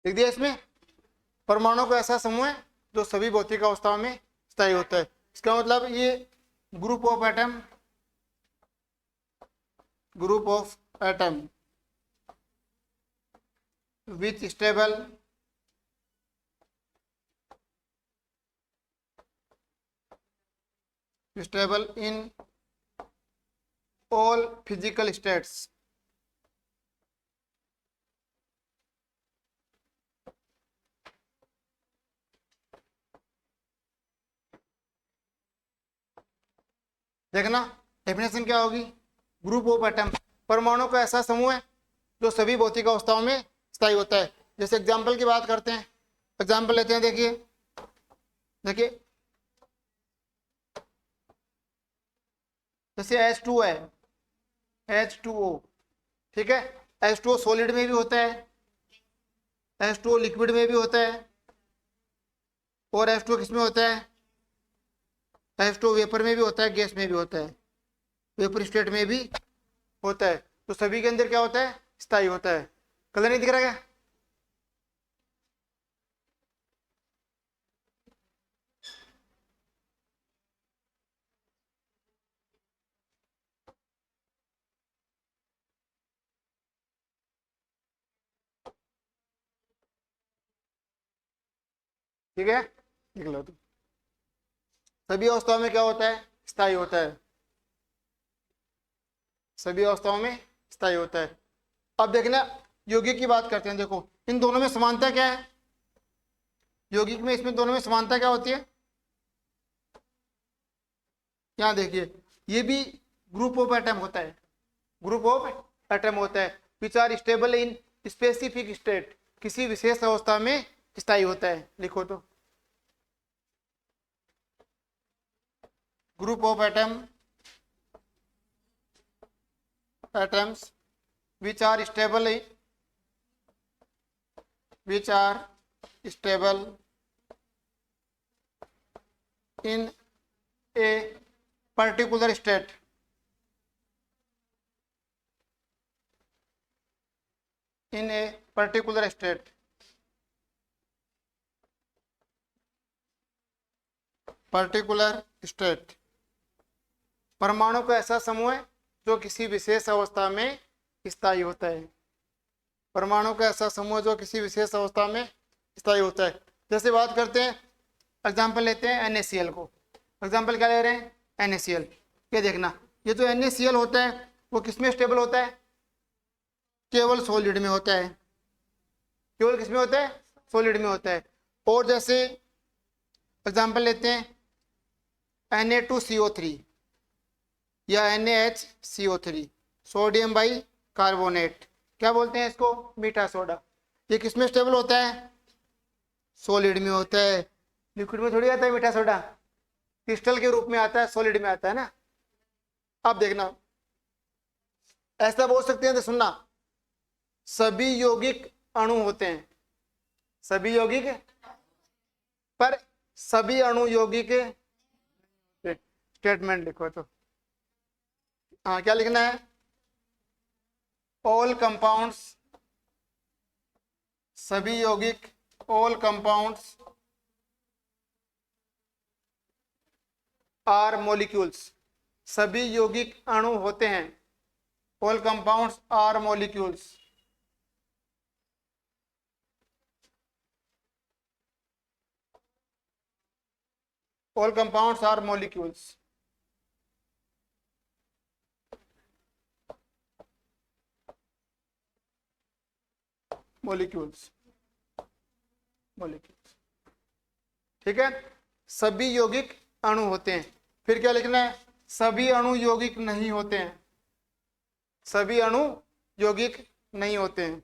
लिख दिया इसमें। परमाणु का ऐसा समूह है जो सभी भौतिक अवस्थाओं में स्थायी होता है। इसका मतलब ये group of atom, group of atom which stable in all physical states। देखना डेफिनेशन क्या होगी। ग्रुप ऑफ एटम, परमाणु का ऐसा समूह है जो सभी भौतिक अवस्थाओं में स्थायी होता है। जैसे एग्जाम्पल की बात करते हैं, एग्जाम्पल लेते हैं। देखिए देखिए जैसे H2 है, H2O, ठीक है। H2O सॉलिड में भी होता है, H2O लिक्विड में भी होता है, और H2O किस में होता है, H2O वेपर में भी होता है, गैस में भी होता है, वेपर स्टेट में भी होता है। तो सभी के अंदर क्या होता है, स्थायी होता है। कलर नहीं दिख रहा क्या? ठीक है, देख लो। तो सभी अवस्थाओं में क्या होता है, स्थायी होता है। सभी अवस्थाओं में स्थायी होता है। अब देखना यौगिक की बात करते हैं। देखो इन दोनों में समानता क्या है, यौगिक में इसमें दोनों में समानता क्या होती है। यहाँ देखिए ये भी ग्रुप ऑफ एटम होता है, ग्रुप ऑफ एटम होता है which are stable in specific state, किसी विशेष अवस्था में स्थायी होता है। लिखो तो group of atoms which are stable in a particular state, in a particular state, particular state. परमाणु का ऐसा समूह है जो किसी विशेष अवस्था में स्थायी होता है। परमाणु का ऐसा समूह जो किसी विशेष अवस्था में स्थायी होता है। जैसे बात करते हैं, एग्जाम्पल लेते हैं NaCl को। एग्जाम्पल क्या ले रहे हैं, NaCl। ये देखना ये जो NaCl होता है वो किसमें स्टेबल होता है, केवल सॉलिड में होता है। केवल किसमें होता है, सॉलिड में होता है। और जैसे एग्जाम्पल लेते हैं Na2CO3 या NaHCO3, सोडियम बाई कार्बोनेट, क्या बोलते हैं इसको, मीठा सोडा। ये किसमें स्टेबल होता है, सॉलिड में होता है। लिक्विड में थोड़ी आता है मीठा सोडा, क्रिस्टल के रूप में आता है, सॉलिड में आता है ना। अब देखना ऐसा बोल सकते हैं, तो सुनना सभी यौगिक अणु होते हैं, सभी यौगिक, पर सभी अणु यौगिक स्टेटमेंट लिखो। तो हाँ क्या लिखना है, ऑल कंपाउंड्स, सभी यौगिक, ऑल कंपाउंड्स आर मॉलिक्यूल्स, सभी यौगिक अणु होते हैं। All compounds are molecules. All compounds are molecules. Molecules, molecules, ठीक है। सभी यौगिक अणु होते हैं। फिर क्या लिखना है, सभी अणु यौगिक नहीं होते हैं, सभी अणु यौगिक नहीं होते हैं,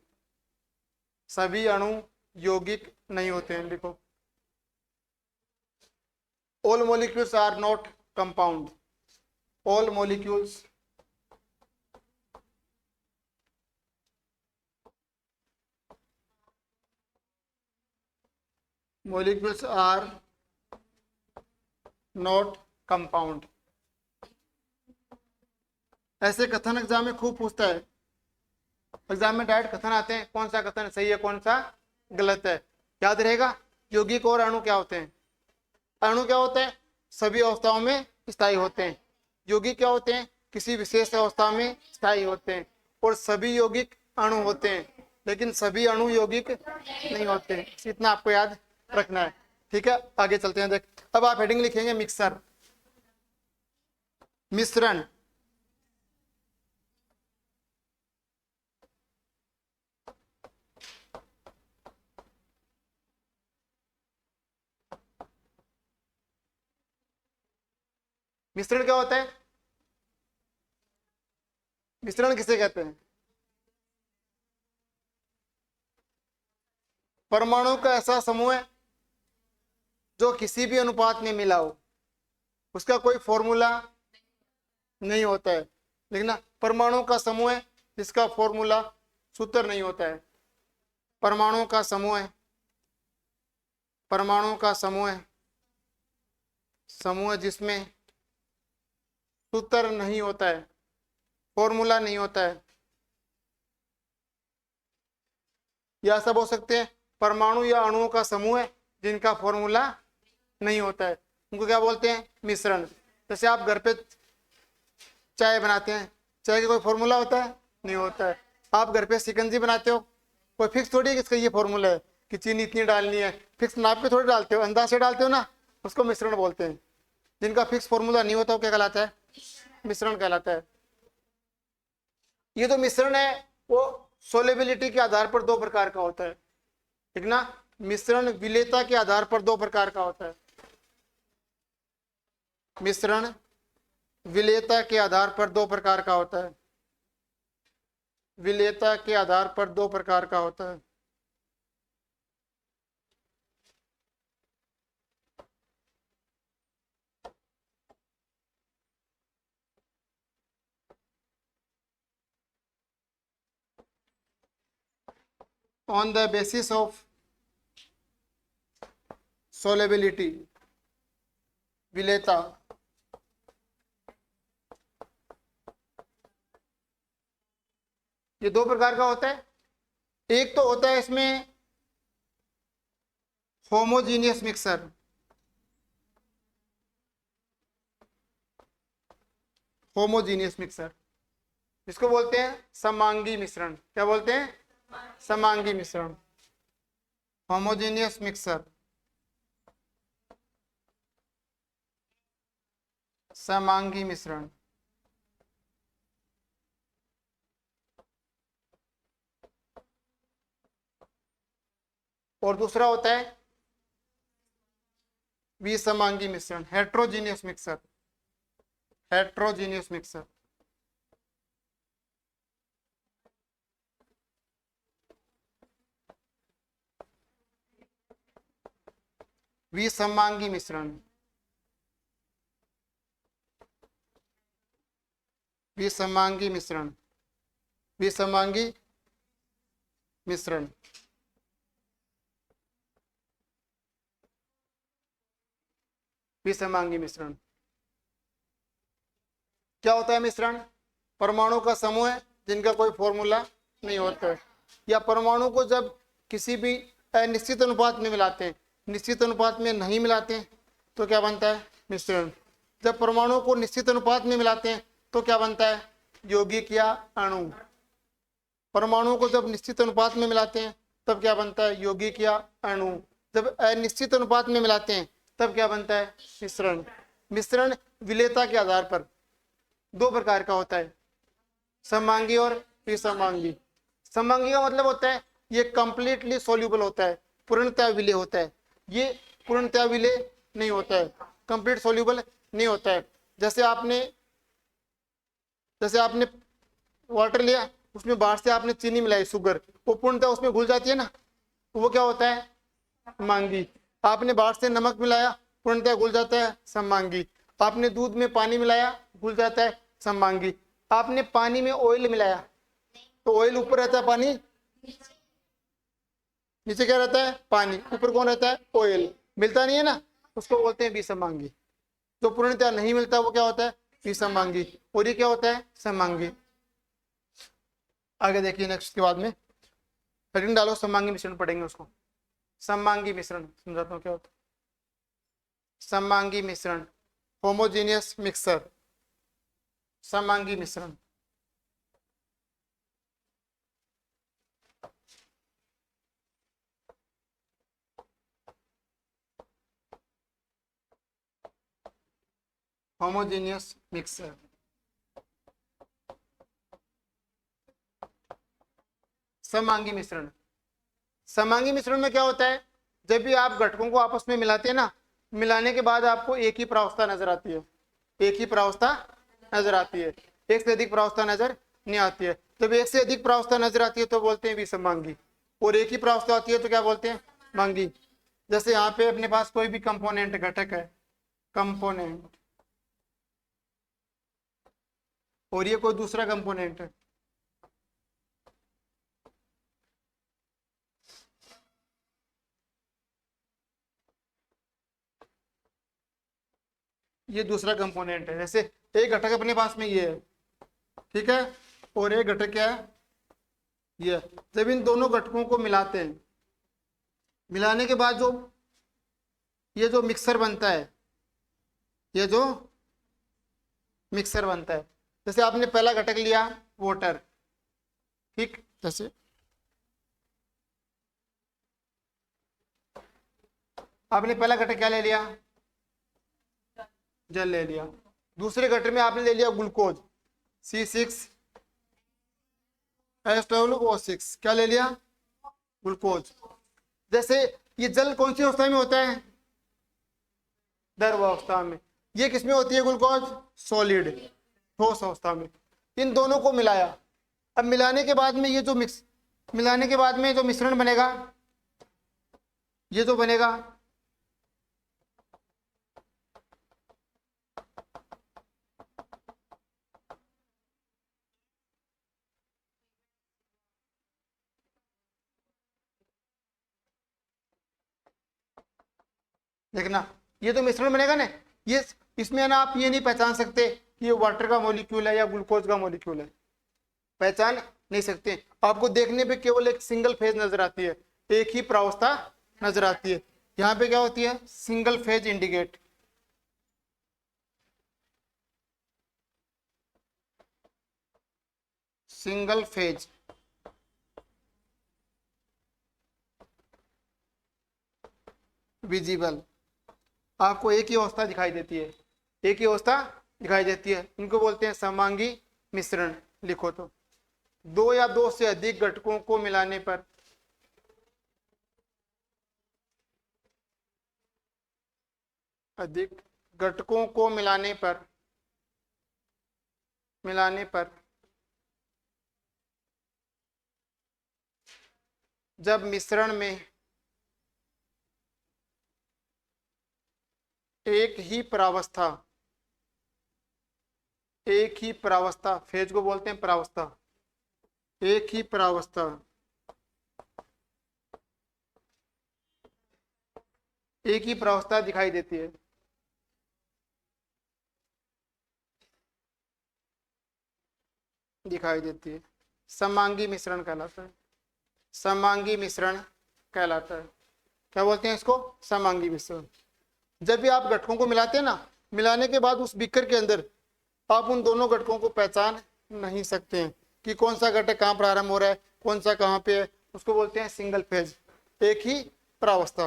सभी अणु यौगिक नहीं होते हैं। लिखो all molecules are not compound, all molecules molecules are not compound। ऐसे कथन एग्जाम में खूब पूछता है। एग्जाम में डायरेक्ट कथन आते हैं, कौन सा कथन सही है कौन सा गलत है। याद रहेगा, यौगिक और अणु क्या होते हैं? अणु क्या होते हैं? सभी अवस्थाओं में स्थायी होते हैं। यौगिक क्या होते हैं? किसी विशेष अवस्था में स्थायी होते हैं। और सभी यौगिक अणु होते हैं, लेकिन सभी अणु यौगिक नहीं होते हैं। इतना आपको याद रखना है। ठीक है, आगे चलते हैं। देख, अब आप हेडिंग लिखेंगे मिक्सर, मिश्रण। मिश्रण क्या होता है? मिश्रण किसे कहते हैं? परमाणु का ऐसा समूह है जो किसी भी अनुपात में मिला हो। उसका कोई फॉर्मूला नहीं होता है, लेकिन ना परमाणु का समूह है जिसका फॉर्मूला सूत्र नहीं होता है। परमाणु का समूह है, परमाणु का समूह है, समूह जिसमें सूत्र नहीं होता है, फॉर्मूला नहीं होता है। या सब हो सकते हैं परमाणु या अणुओं का समूह है जिनका फॉर्मूला नहीं होता है, उनको क्या बोलते हैं? मिश्रण। जैसे आप घर पे चाय बनाते हैं, चाय का कोई फॉर्मूला होता है? नहीं होता है। आप घर पे शिकंजी बनाते हो, कोई फिक्स थोड़ी है कि इसका ये फॉर्मूला है कि चीनी इतनी डालनी है, फिक्स नाप के थोड़ी डालते हो, अंदाज से डालते हो ना, उसको मिश्रण बोलते हैं। जिनका फिक्स फॉर्मूला नहीं होता वो क्या कहलाता है? मिश्रण कहलाता है। ये जो मिश्रण है वो सोलेबिलिटी के आधार पर दो प्रकार का होता है, ठीक ना? मिश्रण विलेयता के आधार पर दो प्रकार का होता है। मिश्रण विलेयता के आधार पर दो प्रकार का होता है। विलेयता के आधार पर दो प्रकार का होता है। On the basis of solubility, विलेयता, ये दो प्रकार का होता है। एक तो होता है इसमें होमोजीनियस मिक्सर, होमोजीनियस मिक्सर, इसको बोलते हैं समांगी मिश्रण। क्या बोलते हैं? समांगी मिश्रण, होमोजीनियस मिक्सर, समांगी मिश्रण। और दूसरा होता है विसमांगी मिश्रण, हेट्रोजीनियस मिक्सर, हेट्रोजीनियस मिक्सर। विसमांगी मिश्रण, विसमांगी मिश्रण, विसमांगी मिश्रण। विसमांगी मिश्रण क्या होता है? मिश्रण परमाणु का समूह है जिनका कोई फॉर्मूला नहीं होता है, या परमाणु को जब किसी भी अनिश्चित अनुपात में मिलाते हैं, निश्चित अनुपात में नहीं मिलाते हैं तो क्या बनता है? मिश्रण। जब परमाणु को निश्चित अनुपात में मिलाते हैं तो क्या बनता है? यौगिक या अणु। परमाणु को जब निश्चित अनुपात में मिलाते हैं तब क्या बनता है? यौगिक या अणु। जब अनिश्चित अनुपात में मिलाते हैं तब क्या बनता है? मिश्रण। मिश्रण विलेयता के आधार पर दो प्रकार का होता है, समांगी और विसमांगी। समांगी का मतलब होता है ये कंप्लीटली सॉल्यूबल होता है, पूर्णतः विलेय होता है। ये पूर्णतः विलेय नहीं होता है, कंप्लीट सॉल्यूबल नहीं होता है। जैसे आपने वाटर लिया, उसमें बाहर से आपने चीनी मिलाई, शुगर, वो पूर्णतः उसमें घुल जाती है ना, तो वो क्या होता है? समांगी। आपने बाहर से नमक मिलाया, पूर्णतः घुल जाता है, समांगी। आपने दूध में पानी मिलाया, घुल जाता है, समांगी। आपने पानी में ऑयल मिलाया तो ऑयल ऊपर रहता है, पानी नीचे क्या रहता है? पानी। ऊपर कौन रहता है? ऑयल। मिलता नहीं है ना, उसको बोलते हैं विसमांगी। जो पूर्णतः नहीं मिलता वो क्या होता है? विसमांगी। और ये क्या होता है? समांगी। आगे देखिए नेक्स्ट के बाद में हेडिंग डालो, समांगी मिश्रण पढ़ेंगे उसको। सममांगी मिश्रण समझाता हूँ क्या होता है। सममांगी मिश्रण, होमोजीनियस मिक्सर, सममांगी मिश्रण। होमोजीनियस मिक्सर, सममांगी मिश्रण। सममांगी मिश्रण में क्या होता है, जब भी आप घटकों को आपस में मिलाते हैं ना, मिलाने के बाद आपको एक ही प्रावस्था नजर आती है, एक ही प्रावस्था नजर आती है, एक से अधिक प्रावस्था नजर नहीं आती है। जब एक से अधिक प्रावस्था नजर आती है तो बोलते हैं विसंमांगी, और एक ही प्रावस्था आती है तो क्या बोलते हैं, मांगी। जैसे यहाँ पे अपने पास कोई भी कंपोनेंट घटक है, कंपोनेंट, और ये कोई दूसरा कंपोनेंट है, ये दूसरा कंपोनेंट है। जैसे एक घटक अपने पास में ये है, ठीक है, और एक घटक क्या है, ये। जब इन दोनों घटकों को मिलाते हैं, मिलाने के बाद जो ये जो मिक्सर बनता है, ये जो मिक्सर बनता है, जैसे आपने पहला घटक लिया वाटर, ठीक, जैसे आपने पहला घटक क्या ले लिया, जल ले लिया। दूसरे घटक में आपने ले लिया ग्लूकोज, C6H12O6, क्या ले लिया, ग्लूकोज। जैसे ये जल कौन सी अवस्था में होता है, द्रव अवस्था में। ये किसमें होती है ग्लूकोज, सॉलिड, ठोस अवस्था में। इन दोनों को मिलाया, अब मिलाने के बाद में ये जो मिलाने के बाद में जो मिश्रण बनेगा, ये जो बनेगा, देखना, ये तो मिश्रण बनेगा ना, ये इसमें ना आप ये नहीं पहचान सकते कि ये वाटर का मॉलिक्यूल है या ग्लूकोज का मॉलिक्यूल है, पहचान नहीं सकते। आपको देखने पे केवल एक सिंगल फेज नजर आती है, एक ही प्रावस्था नजर आती है। यहाँ पे क्या होती है, single phase indicate, single phase, visible, आपको एक ही अवस्था दिखाई देती है, एक ही अवस्था दिखाई देती है। इनको बोलते हैं सममांगी मिश्रण। लिखो तो, दो या दो से अधिक घटकों को मिलाने पर अधिक घटकों को मिलाने पर जब मिश्रण में एक ही प्रावस्था, फेज को बोलते हैं प्रावस्था, एक ही प्रावस्था, एक ही प्रावस्था दिखाई देती है, सममांगी मिश्रण कहलाता है, सममांगी मिश्रण कहलाता है। क्या बोलते हैं इसको, सममांगी मिश्रण। जब भी आप घटकों को मिलाते हैं ना, मिलाने के बाद उस बीकर के अंदर आप उन दोनों घटकों को पहचान नहीं सकते हैं कि कौन सा घटक कहाँ प्रारंभ हो रहा है, कौन सा कहाँ पे है। उसको बोलते हैं सिंगल फेज, एक ही प्रावस्था।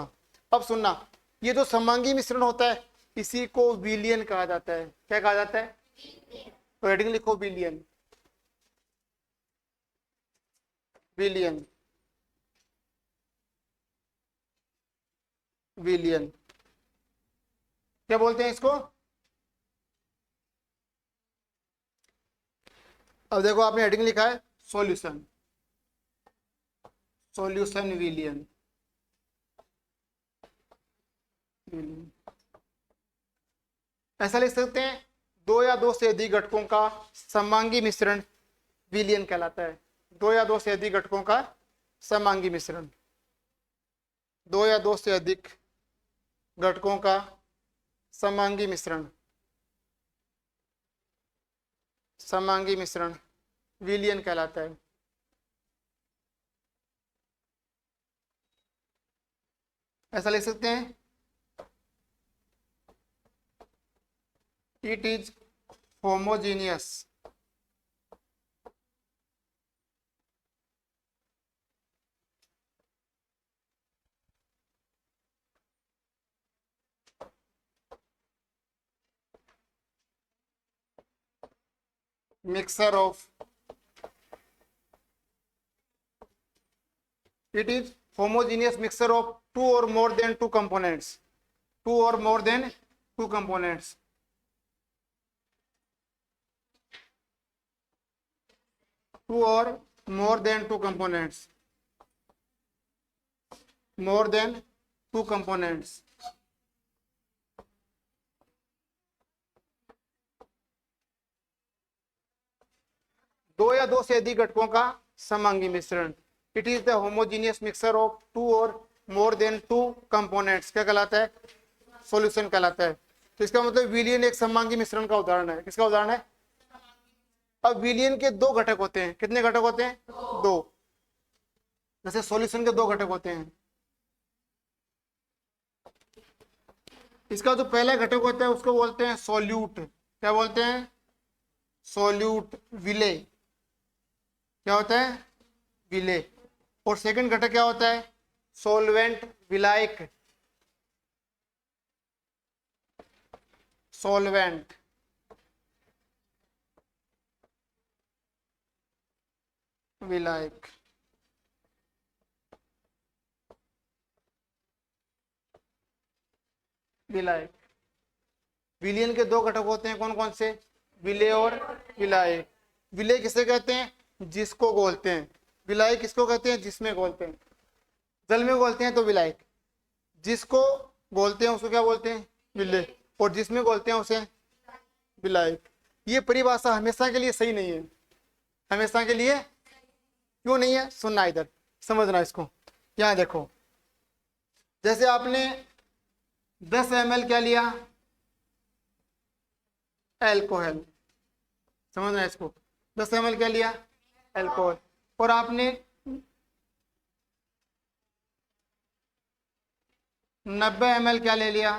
अब सुनना, ये जो सममांगी मिश्रण होता है, इसी को विलयन कहा जाता है। क्या कहा जाता है, तो हेडिंग लिखो, विलयन, विलयन, विलयन। क्या बोलते हैं इसको, अब देखो आपने हेडिंग लिखा है सॉल्यूशन, सॉल्यूशन विलयन, ऐसा लिख सकते हैं, दो या दो से अधिक घटकों का सममांगी मिश्रण विलयन कहलाता है। दो या दो से अधिक घटकों का सममांगी मिश्रण, दो या दो से अधिक घटकों का सममांगी मिश्रण, सममांगी मिश्रण विलयन कहलाता है। ऐसा लिख सकते हैं, it is homogeneous mixture of it is homogeneous mixture of two or more than two components, two or more than two components, two or more than two components, more than two components, दो या दो से अधिक घटकों का समांगी मिश्रण। It is the homogeneous mixture of two और मोर देन टू कंपोनेंट्स, क्या कहलाता है, सॉल्यूशन कहलाता है। तो इसका मतलब विलयन एक समांगी मिश्रण का उदाहरण है। किसका उदाहरण है? अब विलयन के दो घटक होते हैं, कितने घटक होते हैं? दो। जैसे सॉल्यूशन के दो घटक होते हैं, इसका जो पहला घटक होता है उसको बोलते हैं सॉल्यूट। क्या बोलते हैं? सॉल्यूट, विलेय। क्या होता है? विलेय। और सेकंड घटक क्या होता है? सॉल्वेंट, विलायक। सॉल्वेंट, विलायक। विलायक। विलयन के दो घटक होते हैं, कौन कौन से? विलेय और विलायक। विलेय किसे कहते हैं? जिसको घोलते हैं। विलायक किसको कहते हैं? जिसमें घोलते हैं। जल में घोलते हैं तो विलायक, जिसको घोलते हैं उसको क्या बोलते हैं? विलेय। और जिसमें घोलते हैं उसे विलायक। ये परिभाषा हमेशा के लिए सही नहीं है। हमेशा के लिए क्यों नहीं है? सुनना, इधर समझना इसको। यहां देखो, जैसे आपने 10 ml क्या लिया? एल्कोहल। समझना इसको, 10 ml क्या लिया? एल्कोहल। और आपने 90 ml क्या ले लिया?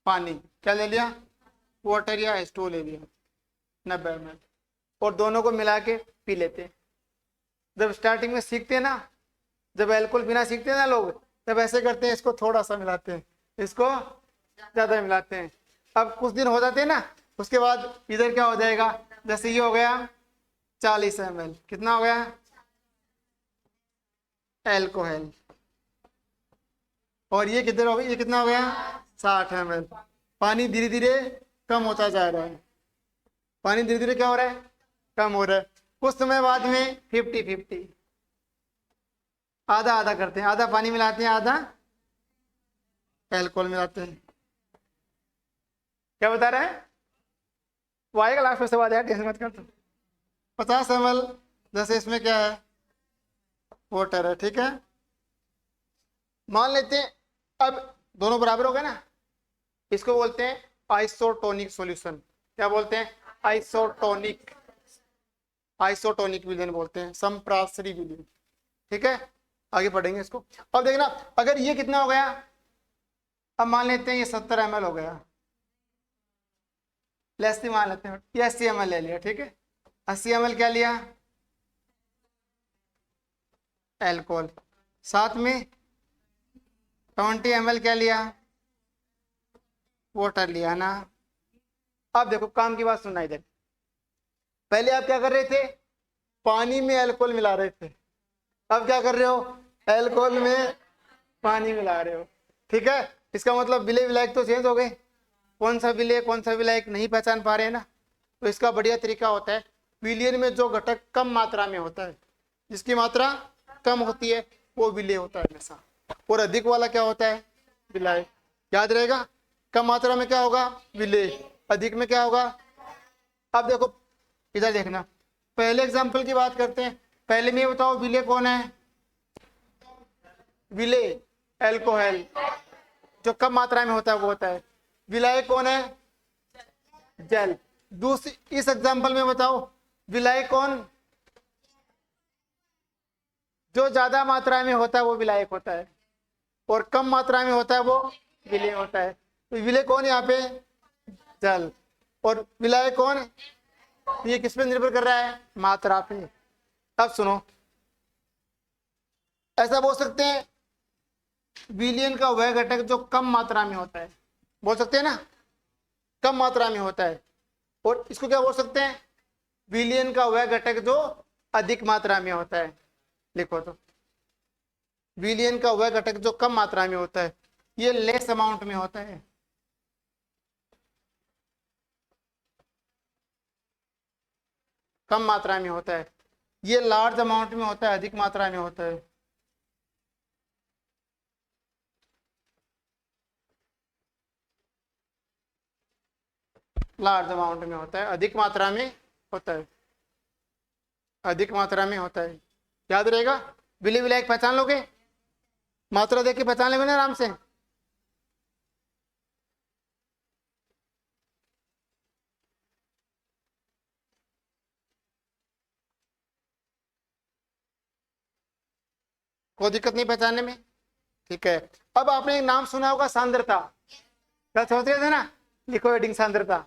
पानी। क्या ले लिया? वाटर या H2O ले लिया, 90 ml। और दोनों को मिला के पी लेते। जब स्टार्टिंग में सीखते हैं ना, जब अल्कोहल पीना सीखते हैं ना लोग, तब ऐसे करते हैं, इसको थोड़ा सा मिलाते हैं, इसको ज्यादा मिलाते हैं। अब कुछ दिन हो जाते हैं ना, उसके बाद इधर क्या हो जाएगा? जैसे ये हो गया 40 ml, कितना हो गया? एल्कोहल। और ये किधर हो गया? ये कितना हो गया? 60 ml। पानी धीरे धीरे कम होता जा रहा है। पानी धीरे धीरे क्या हो रहा है? कम हो रहा है। कुछ समय बाद में 50-50, आधा आधा करते हैं, आधा पानी मिलाते हैं, आधा एल्कोहल मिलाते हैं। क्या बता रहे हैं? वो आएगा लास्ट में सवाल यार, टेंशन मत कर। 50 ml, जैसे इसमें क्या है? वाटर है, ठीक है। मान लेते हैं अब दोनों बराबर हो गए ना, इसको बोलते हैं आइसोटोनिक सॉल्यूशन। क्या बोलते हैं? आइसोटोनिक। आइसोटोनिक विलयन बोलते हैं, संप्रासरी विलयन। ठीक है, आगे पढ़ेंगे इसको। अब देखना, अगर ये कितना हो गया? अब मान लेते हैं ये 70 ml हो गया, लेस मान लेते हैं, ये 80 ml ले लिया, ठीक है। 80 ml क्या लिया? एल्कोहल। साथ में 20 ml क्या लिया? वाटर लिया ना। अब देखो, काम की बात सुनना इधर। पहले आप क्या कर रहे थे? पानी में अल्कोहल मिला रहे थे। अब क्या कर रहे हो? अल्कोहल में पानी मिला रहे हो, ठीक है। इसका मतलब विलेय विलायक तो चेंज हो गए। कौन सा विलेय कौन सा विलायक नहीं पहचान पा रहे हैं ना, तो इसका बढ़िया तरीका होता है, विलयन में जो घटक कम मात्रा में होता है, जिसकी मात्रा कम होती है, वो विलेय होता है हमेशा। और अधिक वाला क्या होता है? विलायक। याद रहेगा, कम मात्रा में क्या होगा? विलेय। अधिक में क्या होगा? अब देखो इधर देखना, पहले एग्जाम्पल की बात करते हैं। पहले में बताओ, विलेय कौन है? विलेय अल्कोहल, जो कम मात्रा में होता है वो होता है। विलायक कौन है? जल। दूसरी इस एग्जाम्पल में बताओ, विलायक कौन? जो ज्यादा मात्रा में होता है वो विलायक होता है। और कम मात्रा में होता है वो विलय होता है। तो विलय कौन है यहाँ पे? जल। और विलय कौन? तो ये किस पे निर्भर कर रहा है? मात्रा पे। अब सुनो, ऐसा बोल सकते हैं विलयन का वह घटक जो कम मात्रा में होता है, बोल सकते हैं ना, कम मात्रा में होता है। और इसको क्या बोल सकते हैं? विलयन का वह घटक जो अधिक मात्रा में होता है। लिखो तो, विलयन का वह घटक जो कम मात्रा में होता है, ये लेस अमाउंट में होता है। कम मात्रा में होता है। ये लार्ज अमाउंट में होता है, अधिक मात्रा में होता है। लार्ज अमाउंट में होता है, अधिक मात्रा में होता है, अधिक मात्रा में होता है। याद रहेगा? विलय विलायक पहचान लोगे? मात्रा देख के पहचान लोगे ना आराम से। कोई दिक्कत नहीं पहचानने में, ठीक है। अब आपने एक नाम सुना होगा, सांद्रता। क्या सोच रहे थे ना? लिखो हेडिंग सांद्रता।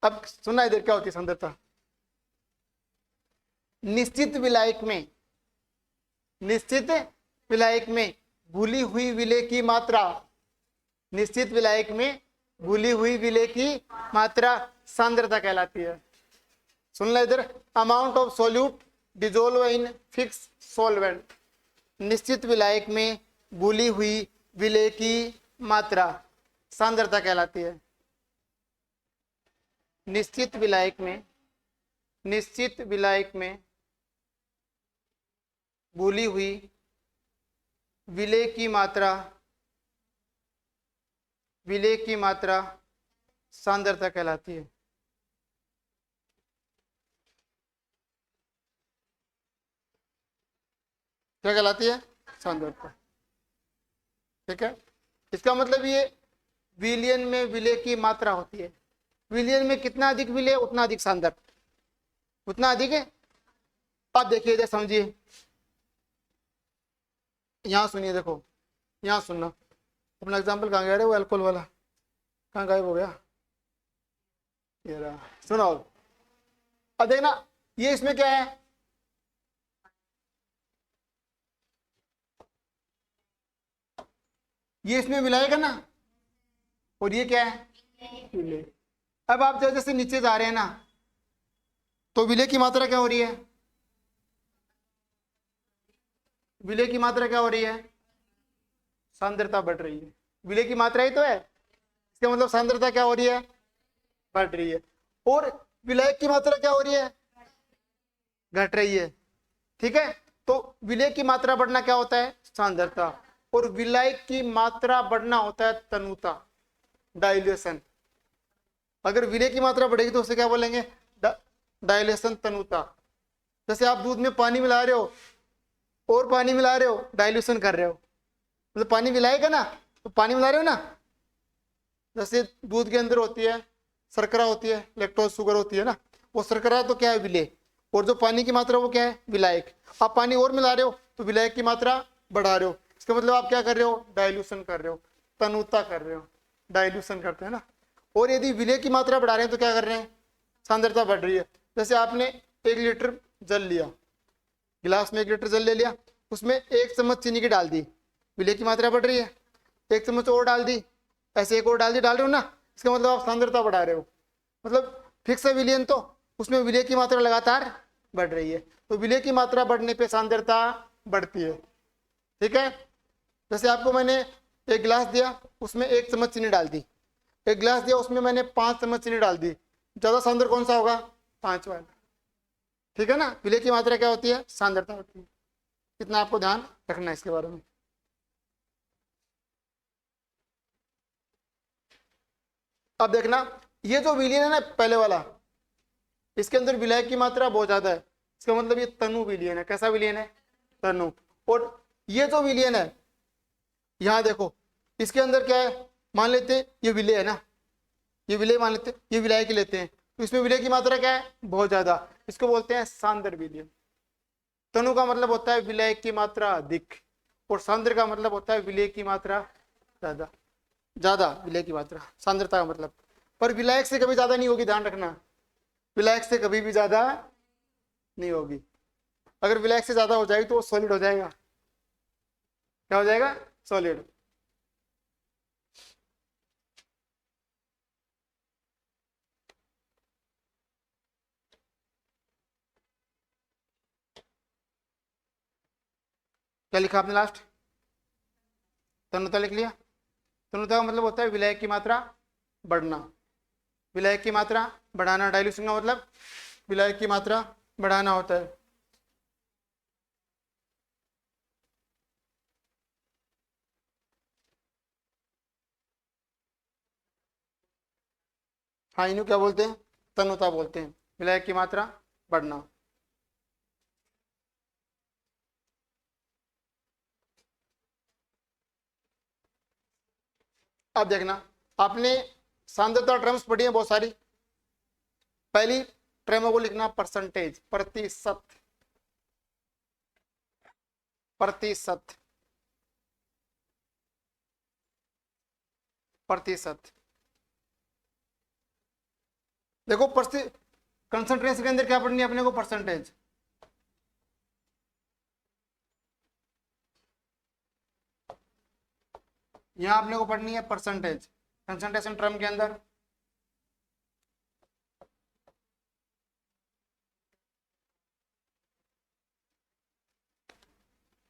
अब सुना इधर क्या होती है सांद्रता? निश्चित विलायक में, निश्चित विलायक में भूली हुई विलय की मात्रा, निश्चित विलायक में भूली हुई विलय की मात्रा सांद्रता कहलाती है। सुन लो इधर, amount of solute dissolve in fix solvent. निश्चित विलायक में भूली हुई विलय की मात्रा सांद्रता कहलाती है। निश्चित विलायक में, निश्चित विलायक में भूली हुई विलय की मात्रा, विलय की मात्रा सांद्रता कहलाती है। क्या कहलाती है? सांद्रता। ठीक है, इसका मतलब ये विलयन में विलय की मात्रा होती है। विलयन में कितना अधिक विलय उतना अधिक सांद्रता, उतना अधिक है। अब देखिए इधर समझिए, यहां सुनिए, देखो यहां सुनना। अपना एग्जाम्पल कहाँ गया रे? वो अल्कोहल वाला कहाँ गायब हो गया? ये रहा, सुनो। अब देखना, ये इसमें क्या है? ये इसमें मिलाएगा ना, और ये क्या है? विलय। अब आप जैसे नीचे जा रहे हैं ना, तो विलय की मात्रा क्या हो रही है? विलय की मात्रा क्या हो रही है? सांद्रता बढ़ रही है। विलय की मात्रा ही तो है, इसका मतलब सांद्रता क्या हो रही है? बढ़ रही है। और विलायक की मात्रा क्या हो रही है? घट रही है। ठीक है, तो विलय की मात्रा बढ़ना क्या होता है? सांद्रता। और विलायक की मात्रा बढ़ना होता है तनुता, डाइल्यूशन। अगर विलय की मात्रा बढ़ेगी तो उसे क्या बोलेंगे? डाइल्यूशन, तनुता। जैसे आप दूध में पानी मिला रहे हो और पानी मिला रहे हो, डाइल्यूशन कर रहे हो, मतलब पानी मिलाएगा ना, तो पानी मिला रहे हो ना। जैसे दूध के अंदर होती है शर्करा, होती है लैक्टोज शुगर होती है ना, वो शर्करा तो क्या है? विलय। और जो पानी की मात्रा वो क्या है? विलायक। आप पानी और मिला रहे हो तो विलायक की मात्रा बढ़ा रहे हो, इसका मतलब आप क्या कर रहे हो? डाइल्यूशन कर रहे हो, तनुता कर रहे हो। डाइल्यूशन करते हैं ना। और यदि विलय की मात्रा बढ़ा रहे हैं तो क्या कर रहे हैं? सांद्रता बढ़ रही है। जैसे आपने 1 लीटर जल लिया, गिलास में 1 लीटर जल ले लिया, उसमें 1 चम्मच चीनी की डाल दी, विलय की मात्रा बढ़ रही है। 1 चम्मच और डाल दी, ऐसे एक और डाल रहे हो ना, इसका मतलब आप सांद्रता बढ़ा रहे हो। मतलब फिक्स है विलयन, तो उसमें विलय की मात्रा लगातार बढ़ रही है। तो विलय की मात्रा बढ़ने पे सांद्रता बढ़ती है। ठीक है, जैसे आपको मैंने 1 गिलास दिया, उसमें 1 चम्मच चीनी डाल दी, 1 गिलास दिया उसमें मैंने 5 चम्मच चीनी डाल दी, ज्यादा सांद्र कौन सा होगा? 5 वाला। ठीक है ना, विलय की मात्रा क्या होती है? सांद्रता होती है। इतना आपको ध्यान रखना है इसके बारे में। अब देखना, ये जो विलयन है ना पहले वाला, इसके अंदर विलय की मात्रा बहुत ज्यादा है, इसका मतलब ये तनु विलयन है। कैसा विलयन है? तनु। और ये जो विलयन है, यहां देखो, इसके अंदर क्या है? मान लेते हैं ये विलय है ना, ये विलय मान लेते हैं, ये विलय की लेते हैं, तो इसमें विलय की मात्रा क्या है? बहुत ज्यादा। इसको बोलते हैं सांद्र विलयन। तनु का मतलब होता है विलय की मात्रा अधिक, और सांद्र का मतलब होता है विलय की मात्रा ज्यादा। ज्यादा विलय की मात्रा, सांद्रता का मतलब। पर विलायक से कभी ज्यादा नहीं होगी, ध्यान रखना, विलायक से कभी भी ज्यादा नहीं होगी। अगर विलायक से ज्यादा हो जाएगी तो वो सॉलिड हो जाएगा। क्या हो जाएगा? सॉलिड। क्या लिखा आपने लास्ट? तनुता लिख लिया। तनुता का मतलब होता है विलायक की मात्रा बढ़ना। विलायक की मात्रा बढ़ाना। डाइल्यूशन का मतलब विलायक की मात्रा बढ़ाना होता है। हाँ, इन्हें क्या बोलते हैं? तनुता बोलते हैं, विलायक की मात्रा बढ़ना। अब देखना, आपने सांद्रता टर्म्स पढ़ी है बहुत सारी। पहली टर्म को लिखना परसेंटेज, प्रतिशत। प्रतिशत, प्रतिशत। देखो कंसंट्रेशन के अंदर क्या पढ़नी है अपने को? परसेंटेज। यहां अपने को पढ़नी है परसेंटेज कंसंट्रेशन टर्म के अंदर।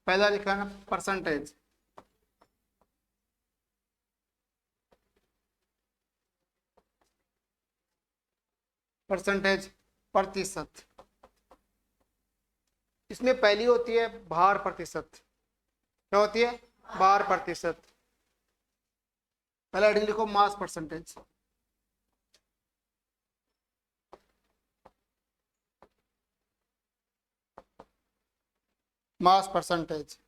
पहला लिखा है ना परसेंटेज। परसेंटेज, प्रतिशत। इसमें पहली होती है भार प्रतिशत। क्या होती है? भार प्रतिशत। पहला हेडिंग लिखो मास परसेंटेज। मास परसेंटेज,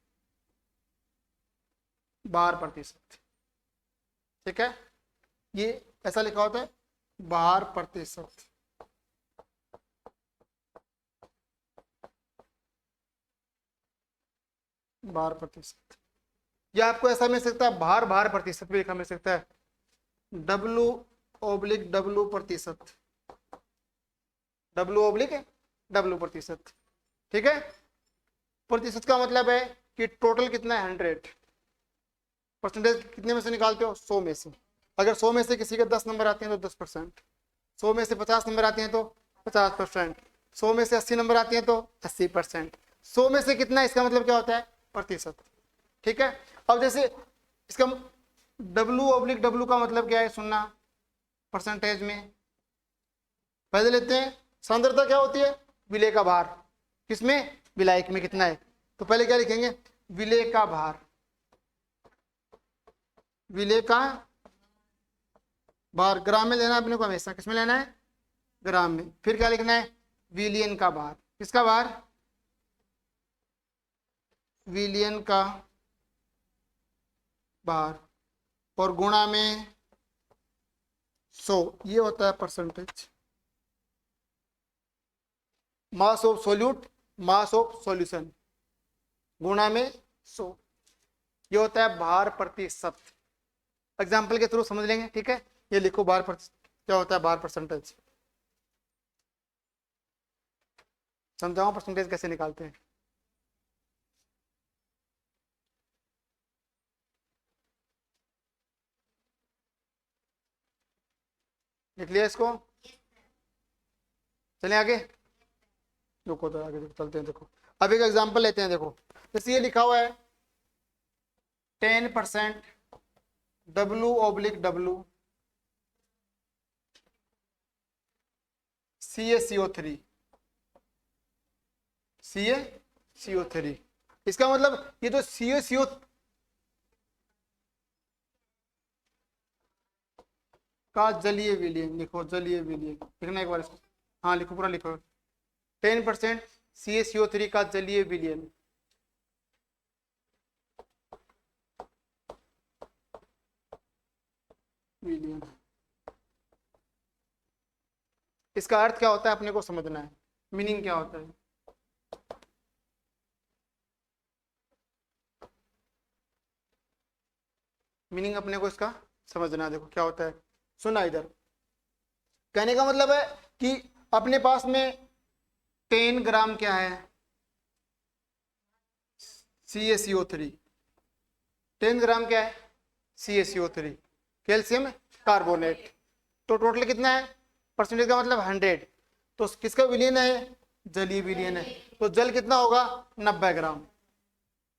भार प्रतिशत। ठीक है, ये ऐसा लिखा होता है भार प्रतिशत। भार प्रतिशत। या आपको ऐसा मिल सकता है भार भार प्रतिशत भी लिखा मिल सकता है, W/W प्रतिशत। W/W प्रतिशत। ठीक है, प्रतिशत का मतलब है कि टोटल कितना है 100। परसेंटेज कितने में से निकालते हो? 100 में से। अगर 100 में से किसी के 10 नंबर आते हैं तो 10%, 100 में से 50 नंबर आते हैं तो 50%, 100 में से 80 नंबर आते हैं तो 80%। 100 में से कितना, इसका मतलब क्या होता है? प्रतिशत। ठीक है, अब जैसे इसका W/W का मतलब क्या है सुनना, परसेंटेज में पहले लेते हैं। सांद्रता क्या होती है? विलेय का भार। किसमें? विलायक में कितना है। तो पहले क्या लिखेंगे? विलेय का भार। विलेय का भार ग्राम में लेना है अपने को हमेशा। किसमें लेना है? ग्राम में। फिर क्या लिखना है? विलियन का भार। किसका भार? विलियन का भार। और गुणा में 100, ये होता है percentage. Mass of solute, mass of solution, गुणा में 100, ये होता है भार प्रतिशत। एग्जाम्पल के थ्रू समझ लेंगे। ठीक है, ये लिखो भार प्रतिशत क्या होता है, भार परसेंटेज। समझाओ परसेंटेज कैसे निकालते हैं। लिख लिया इसको? चले आगे, रुको तो आगे चलते हैं। देखो अब एक एग्जांपल लेते हैं। देखो जैसे ये लिखा हुआ है 10% W/W CaCO3, CaCO3। इसका मतलब ये जो CaCO का जलीय विलयन, लिखो जलीय विलयन लिखना एक बार इसको। हाँ लिखो, पूरा लिखो। 10% CaCO3 का जलीय विलयन। विलयन, इसका अर्थ क्या होता है अपने को समझना है। मीनिंग क्या होता है? मीनिंग अपने को इसका समझना है। देखो क्या होता है, सुना इधर। कहने का मतलब है कि अपने पास में 10 ग्राम क्या है, CaCO3। 10 ग्राम क्या है, CaCO3, कैल्शियम कार्बोनेट। तो टोटल कितना है, परसेंटेज का मतलब 100। तो किसका विलियन है, जलीय विलियन है। तो जल कितना होगा, 90 ग्राम।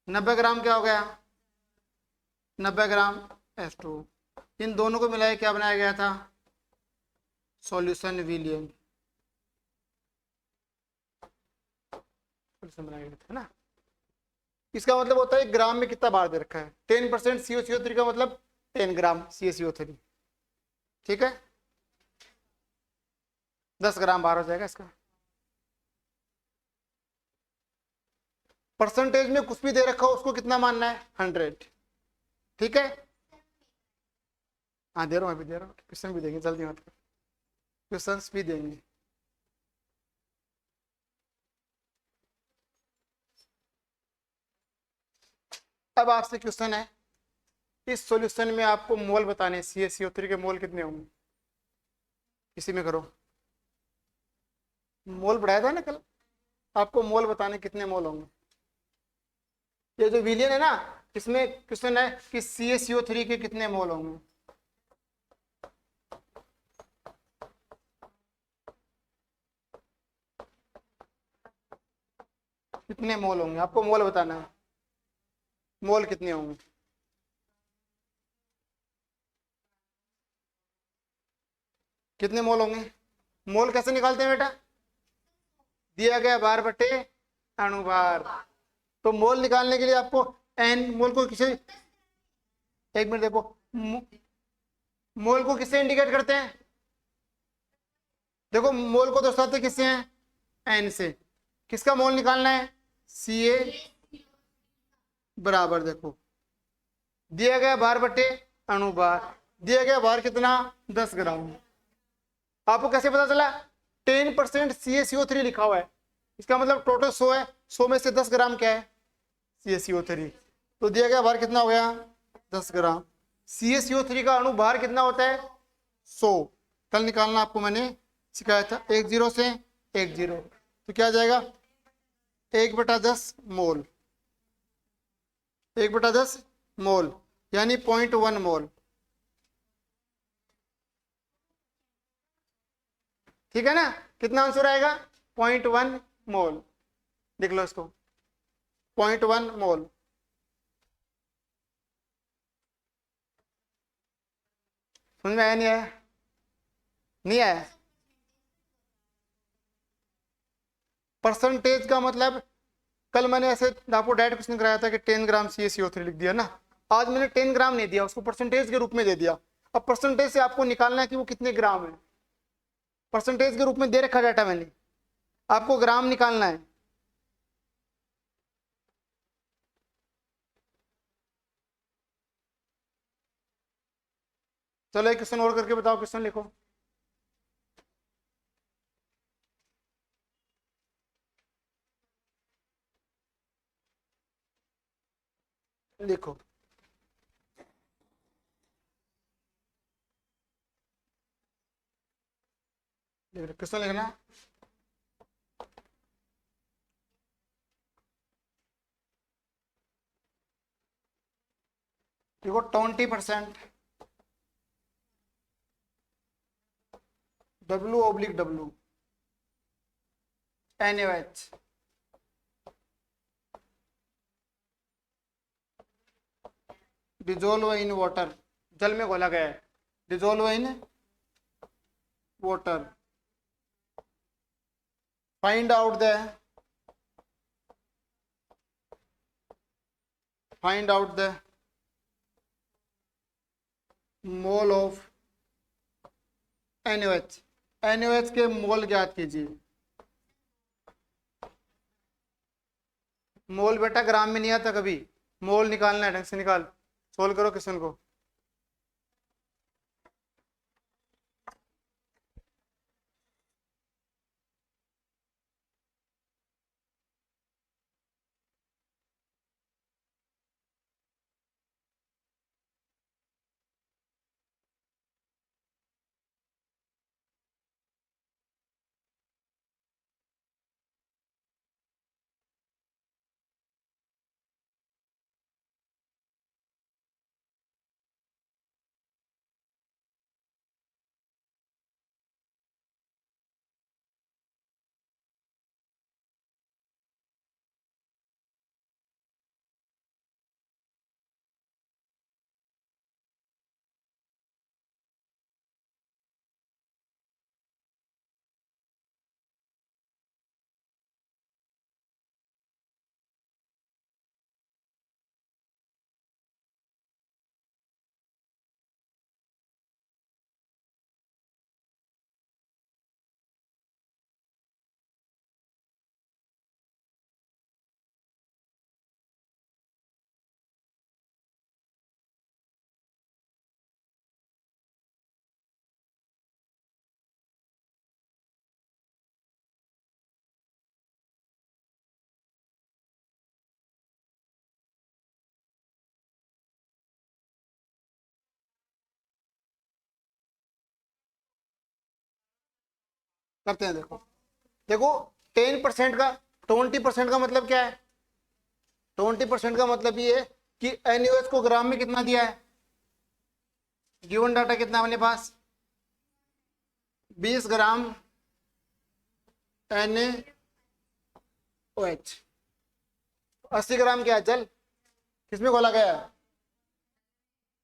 90 ग्राम क्या हो गया, 90 ग्राम H2। इन दोनों को मिलाकर क्या बनाया गया था, सॉल्यूशन विलियन। सॉल्यूशन बनाया गया था ना। इसका मतलब होता है ग्राम में कितना बार दे रखा है। 10% CaCO3 का मतलब 10 ग्राम CaCO3। ठीक है, 10 ग्राम बार हो जाएगा इसका। परसेंटेज में कुछ भी दे रखा हो उसको कितना मानना है, 100। ठीक है, हाँ दे रहा हूँ, अभी दे रहा हूँ, क्वेश्चन भी देंगे, जल्दी मत कर, क्वेश्चंस भी देंगे। अब आपसे क्वेश्चन है, इस सॉल्यूशन में आपको मोल बताने, CaCO3 के मोल कितने होंगे। इसी में करो, मोल बढ़ाया था ना कल, आपको मोल बताने कितने मोल होंगे। ये जो विलियन है ना, इसमें क्वेश्चन है कि CaCO3 के कितने मोल होंगे। कितने मोल होंगे, आपको मोल बताना है, मोल कितने होंगे। कितने मोल होंगे, मोल कैसे निकालते हैं बेटा, दिया गया भार बटे अणुभार। तो मोल निकालने के लिए आपको एन, मोल को किसे, एक मिनट देखो, मोल को किससे इंडिकेट करते हैं, देखो मोल को दर्शाते किससे हैं, एन से। किसका मोल निकालना है, Ca बराबर, देखो दिया गया भार बटे अणुभार, दिया गया भार कितना, 10 ग्राम। आपको कैसे पता चला, 10% CaCO3 लिखा हुआ है, इसका मतलब टोटल 100 है, 100 में से 10 ग्राम क्या है, CaCO3। तो दिया गया भार कितना हो गया, 10 ग्राम। CaCO3 का अणु भार कितना होता है, 100। कल निकालना आपको मैंने सिखाया था, 10 से 10, तो क्या आ जाएगा, 1/10 मोल, 1/10 मोल, यानी 0.1 मोल। ठीक है ना, कितना आंसर आएगा, 0.1 मोल। लिख लो इसको, 0.1 मोल। समझ में आया, नहीं आया, नहीं आया। परसेंटेज का मतलब, कल मैंने ऐसे आपको डायरेक्ट क्वेश्चन कराया था कि 10 ग्राम CaCO3 लिख दिया ना, आज मैंने 10 ग्राम नहीं दिया, उसको परसेंटेज के रूप में दे दिया। अब परसेंटेज से आपको निकालना है कि वो कितने ग्राम है, परसेंटेज के रूप में दे रखा डाटा मैंने, आपको ग्राम निकालना है। चलो एक क्वेश्चन और करके बताओ, क्वेश्चन लिखो। लिखो, क्वेश्चन लिखना। देखो 20% W/W NaOH dissolve in water, जल में घोला गया है, dissolve in water. Find out the, find out the mole of NaOH। NaOH के मोल ज्ञात कीजिए। मोल बेटा ग्राम में नहीं आता कभी, मोल निकालना है, ढंग से निकाल, सोल्व करो क्वेश्चन को। करते हैं। देखो देखो 10% का 20% का मतलब क्या है? 20% का मतलब ये है कि NaOH को ग्राम में कितना दिया है? गिवन डाटा कितना अपने पास? 20 ग्राम NaOH। 80 ग्राम क्या है? जल। किसमें घोला गया है?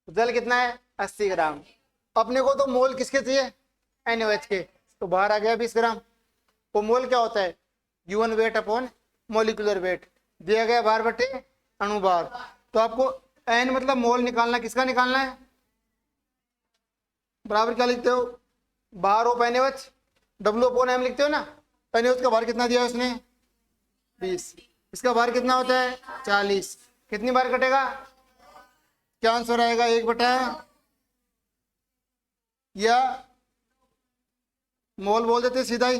जल कितना है? 80 ग्राम। अपने को तो मोल किसके चाहिए? NaOH के। तो बाहर आ गया 20 ग्राम। वो मोल क्या होता है? Given weight upon molecular weight. दिया गया भार बटे अणुभार। तो आपको एन मतलब मोल निकालना, किसका निकालना है? बराबर क्या लिखते हो? Bar of NaOH, W upon M लिखते हो ना। NaOH का भार कितना दिया है उसने? 20। इसका भार कितना होता है? 40। कितनी बार कटेगा? क्या आंसर आएगा? 1/, या मोल बोल देते सीधा ही,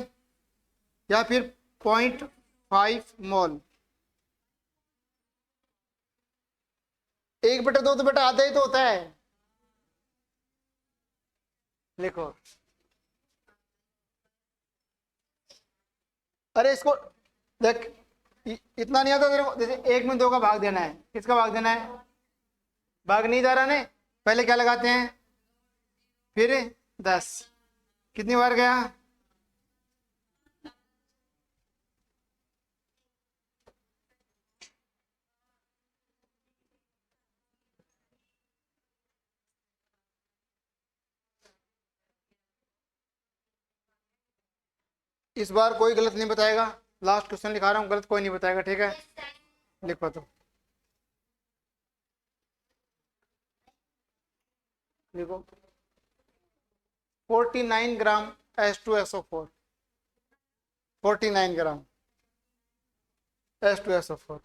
या फिर 0.5 मोल। 1/2 तो बेटा आधा ही तो होता है। लिखो। अरे इसको देख, इतना नहीं आता तेरे को। जैसे 1 में 2 का भाग देना है, किसका भाग देना है? भाग नहीं जा रहा ने, पहले क्या लगाते हैं? फिर 10। कितनी बार गया? इस बार कोई गलत नहीं बताएगा। लास्ट क्वेश्चन लिखा रहा हूँ, गलत कोई नहीं बताएगा, ठीक है? लिखो तो देखो 49 ग्राम H2SO4। 49 gram H2SO4।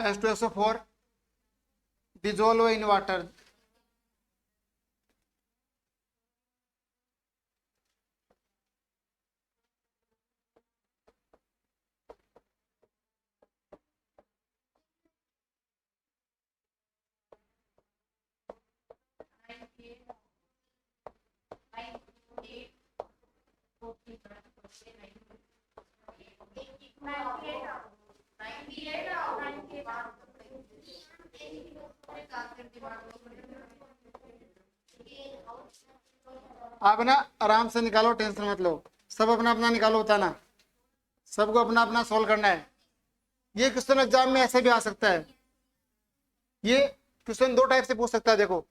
H2SO4 dissolve in water। आप ना आराम से निकालो, टेंशन मत लो। सब अपना अपना निकालो, बताना। सबको अपना अपना सोल्व करना है। ये क्वेश्चन एग्जाम में ऐसे भी आ सकता है। ये क्वेश्चन 2 टाइप से पूछ सकता है। देखो,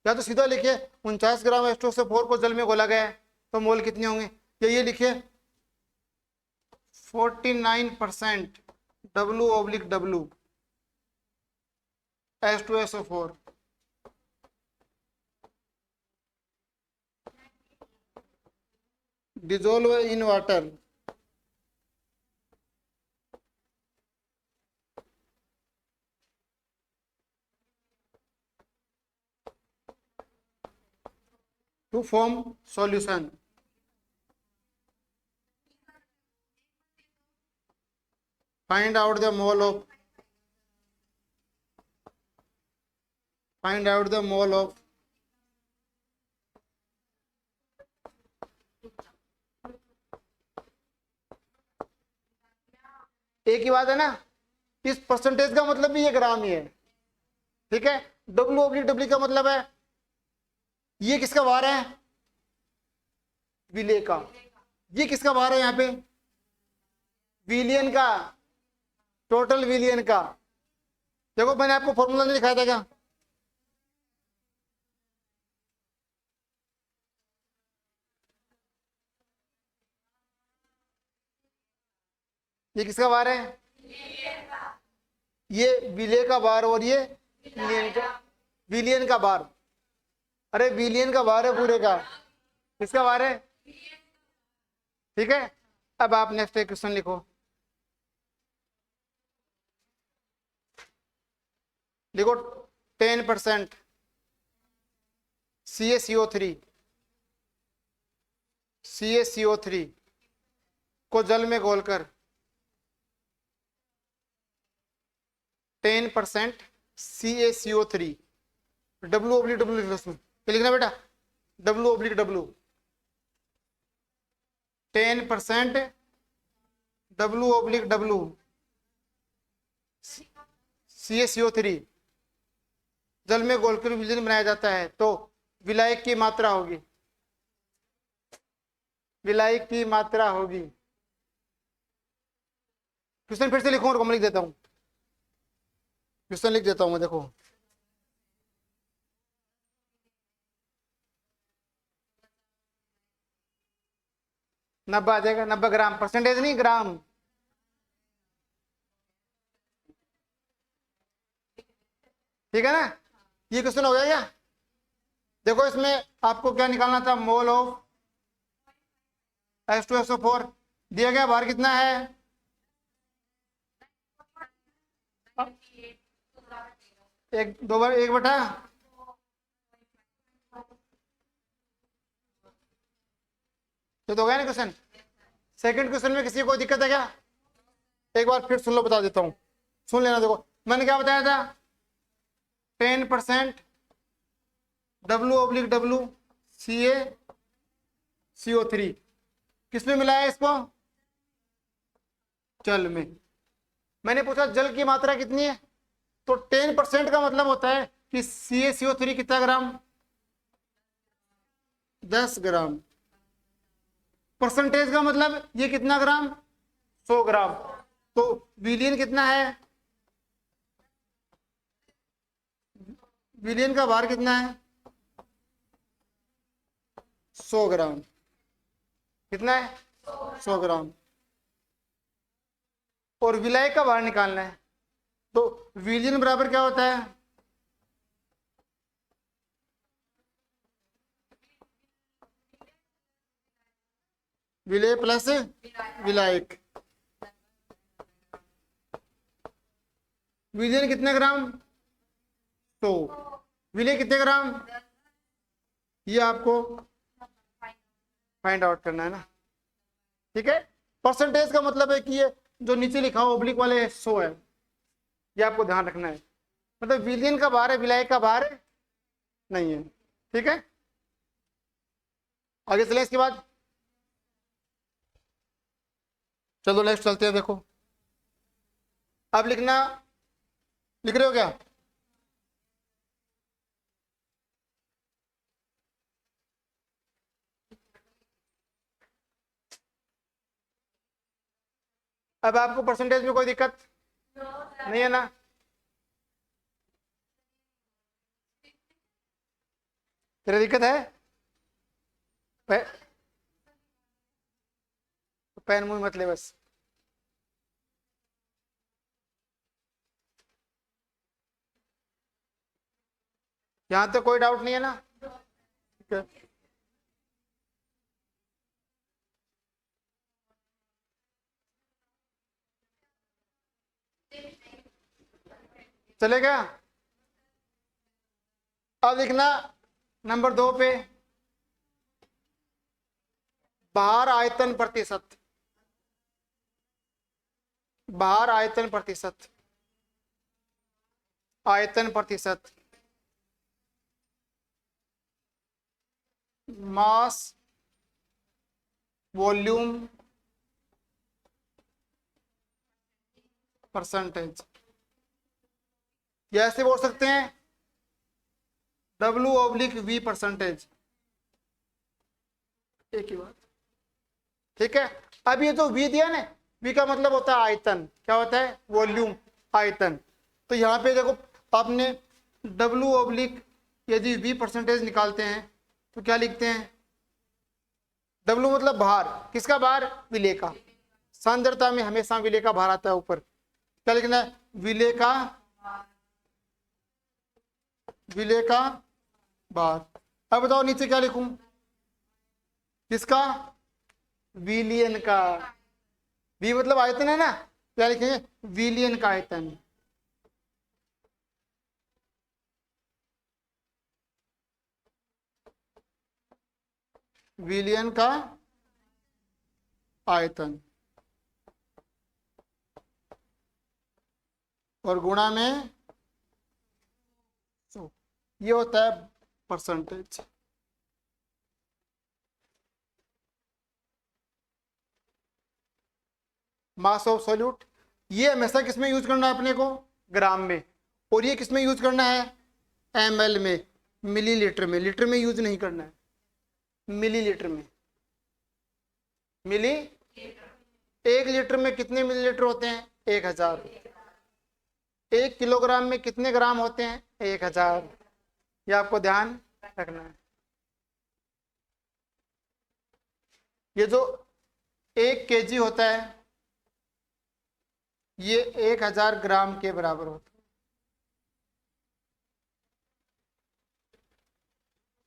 या तो सीधा लिखिए 49 ग्राम H2SO4 को जल में घोला गया है, तो मोल कितने होंगे? या ये लिखिए 49% W/W H2SO4 dissolve in water। to form solution। find out the mole of एक ही बात है ना। इस परसेंटेज का मतलब भी ये ग्राम ही है, ठीक है? W/W का मतलब है ये किसका भार है? विले का। ये किसका भार है? यहाँ पे विलियन का, टोटल विलियन का। देखो मैंने आपको फॉर्मूला नहीं दिखाया था क्या? ये किसका भार है? ये विले का भार, और ये विलियन का भार। अरे विलियन का भार है पूरे का। किसका भार है? ठीक है। अब आप नेक्स्ट एक क्वेश्चन लिखो। लिखो 10% CaCO3 को जल में घोलकर 10% CaCO3, W ओब्लिक डब्ल्यू लिख लो उसमें, क्या लिखना बेटा, W oblique W, 10% W oblique W CaCO3 जल में घोलकर विलीन बनाया जाता है, तो विलायक की मात्रा होगी, विलायक की मात्रा होगी। क्वेश्चन फिर से लिखूं और लिख देता हूं, क्वेश्चन लिख देता हूं मैं, देखो 90 आ जाएगा, 90 ग्राम, परसेंटेज नहीं ग्राम। ठीक है ना, ये क्वेश्चन हो गया क्या। देखो इसमें आपको क्या निकालना था, मोल ऑफ H2SO4 दिया गया, भार कितना है, एक 2 बार 1 बटा, ये तो हो गया ना क्वेश्चन। सेकंड क्वेश्चन में किसी को दिक्कत है क्या, एक बार फिर सुन लो, बता देता हूं, सुन लेना। देखो मैंने क्या बताया था, 10% W ओब्लिक डब्ल्यू CaCO3 किसमें मिलाया इसको, जल में। मैंने पूछा जल की मात्रा कितनी है, तो 10% का मतलब होता है कि CaCO3 कितना ग्राम, 10 ग्राम। परसेंटेज का मतलब ये कितना ग्राम, 100 ग्राम। तो विलियन कितना है, विलियन का भार कितना है, 100 ग्राम। कितना है, 100 ग्राम। और विलायक का भार निकालना है, तो विलियन बराबर क्या होता है, विलेय प्लस विलायक। विलियन कितने ग्राम, 100, विलेय कितने ग्राम, ये आपको फाइंड आउट करना है ना। ठीक है, परसेंटेज का मतलब है कि ये जो नीचे लिखा हो ओब्लिक वाले 100 है, ये आपको ध्यान रखना है, मतलब विलियन का भार है, विलायक का भार नहीं है। ठीक है, आगे चले इसके बाद, चलो नेक्स्ट चलते हैं। देखो अब लिखना, लिख रहे हो क्या, अब आपको परसेंटेज में कोई दिक्कत नहीं है ना, तेरा दिक्कत है, पेन मुंह मत ले बस। यहां तो कोई डाउट नहीं है ना, ठीक है। चलेगा, अब लिखना नंबर 2 पे, भार आयतन प्रतिशत, भार आयतन प्रतिशत, आयतन प्रतिशत, मास वॉल्यूम परसेंटेज, ऐसे बोल सकते हैं W ओब्लिक V परसेंटेज, एक ही बात। ठीक है, अब ये जो V दिया ना, V का मतलब होता है आयतन, क्या होता है, वॉल्यूम, आयतन। तो यहाँ पे देखो आपने W ओब्लिक यदि V परसेंटेज निकालते हैं तो क्या लिखते हैं, W मतलब भार, किसका भार, विलेय का। सांद्रता में हमेशा विलेय का भार आता है ऊपर, क्या लिखना है, विलेय का, विलेय का भार। अब बताओ नीचे क्या लिखूं, किसका, विलियन का, वी मतलब आयतन है ना, क्या लिखेंगे, विलियन का आयतन। विलियन का आयतन। और गुणा में 100, ये होता है परसेंटेज। मास ऑफ सॉल्यूट, ये हमेशा किसमें यूज करना है अपने को, ग्राम में, और ये किसमें यूज करना है, ml में, मिलीलीटर में, लीटर में यूज नहीं करना है, मिलीलीटर में। मिली, 1 लीटर में कितने मिलीलीटर होते हैं, 1000। 1 किलोग्राम में कितने ग्राम होते हैं, 1000। ये आपको ध्यान रखना है। ये जो 1 kg होता है ये 1000 ग्राम के बराबर होता है।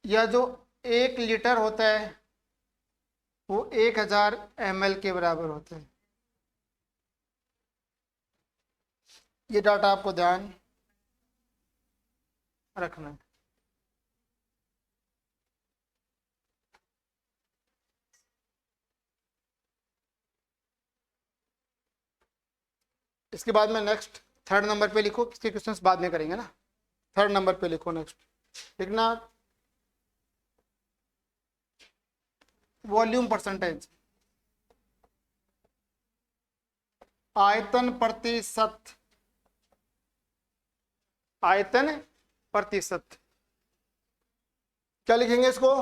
या जो 1 लीटर होता है वो 1000 ml के बराबर होता है। ये डाटा आपको ध्यान रखना है। इसके बाद में नेक्स्ट 3rd नंबर पे लिखो, इसके क्वेश्चंस बाद में करेंगे ना। 3rd नंबर पे लिखो, नेक्स्ट लिखना वॉल्यूम परसेंटेज, आयतन प्रतिशत, आयतन प्रतिशत। क्या लिखेंगे इसको,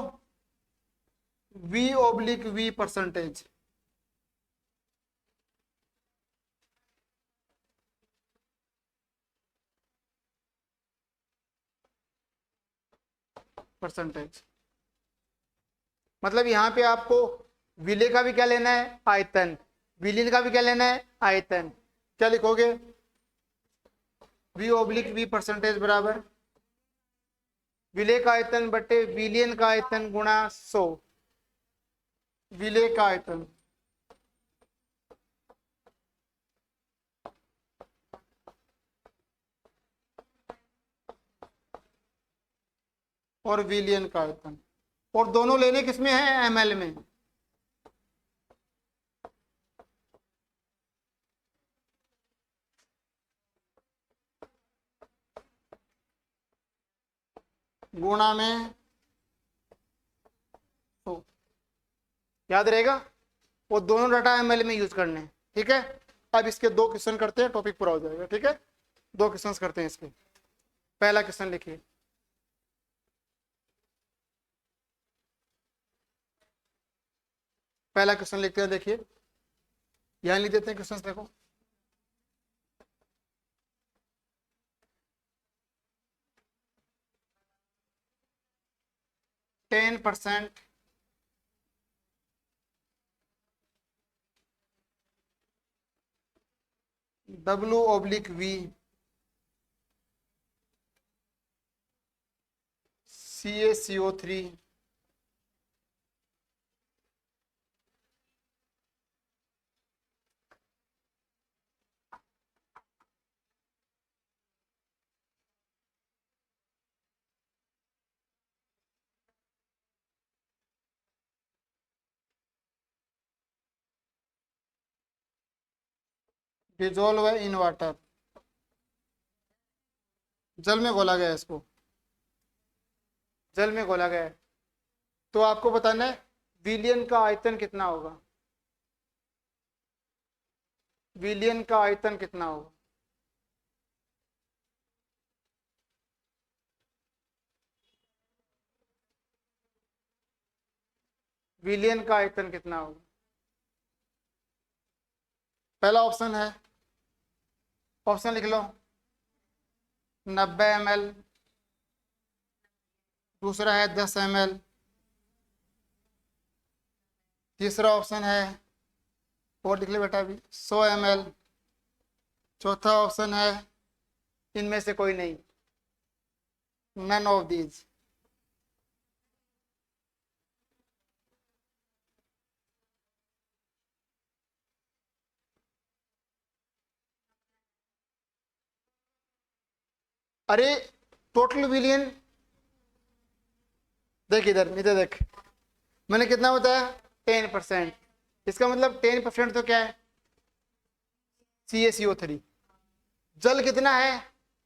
V/V परसेंटेज। परसेंटेज मतलब यहाँ पे आपको विले का भी क्या लेना है, आयतन, विलीन का भी क्या लेना है, आयतन। क्या लिखोगे, V/V परसेंटेज बराबर विले का आयतन बटे विलियन का आयतन गुणा 100। विले का आयतन और विलियन का आयतन, और दोनों लेने किसमें है, ml में। गुणा में 100, याद रहेगा। वो दोनों डाटा ml में यूज करने हैं, ठीक है। अब इसके 2 क्वेश्चन करते हैं, टॉपिक पूरा हो जाएगा, ठीक है। 2 क्वेश्चन करते हैं इसके। पहला क्वेश्चन लिखिए, पहला क्वेश्चन लिखते हैं, देखिए यहां लिख देते हैं क्वेश्चन, देखो 10% W/V CaCO3 dissolve in water, जल में घोला गया, इसको जल में घोला गया है। तो आपको बताना है विलियन का आयतन कितना होगा, विलियन का आयतन कितना होगा। विलियन का आयतन कितना होगा, पहला ऑप्शन है, ऑप्शन लिख लो 90 ml, दूसरा है 10 ml, तीसरा ऑप्शन है, और लिख ले बेटा अभी, 100 ml, चौथा ऑप्शन है इनमें से कोई नहीं, नन ऑफ दीज। अरे टोटल विलियन देख, इधर नीचे देख, मैंने कितना बताया, 10%। इसका मतलब 10% तो क्या है, CaCO3। जल कितना है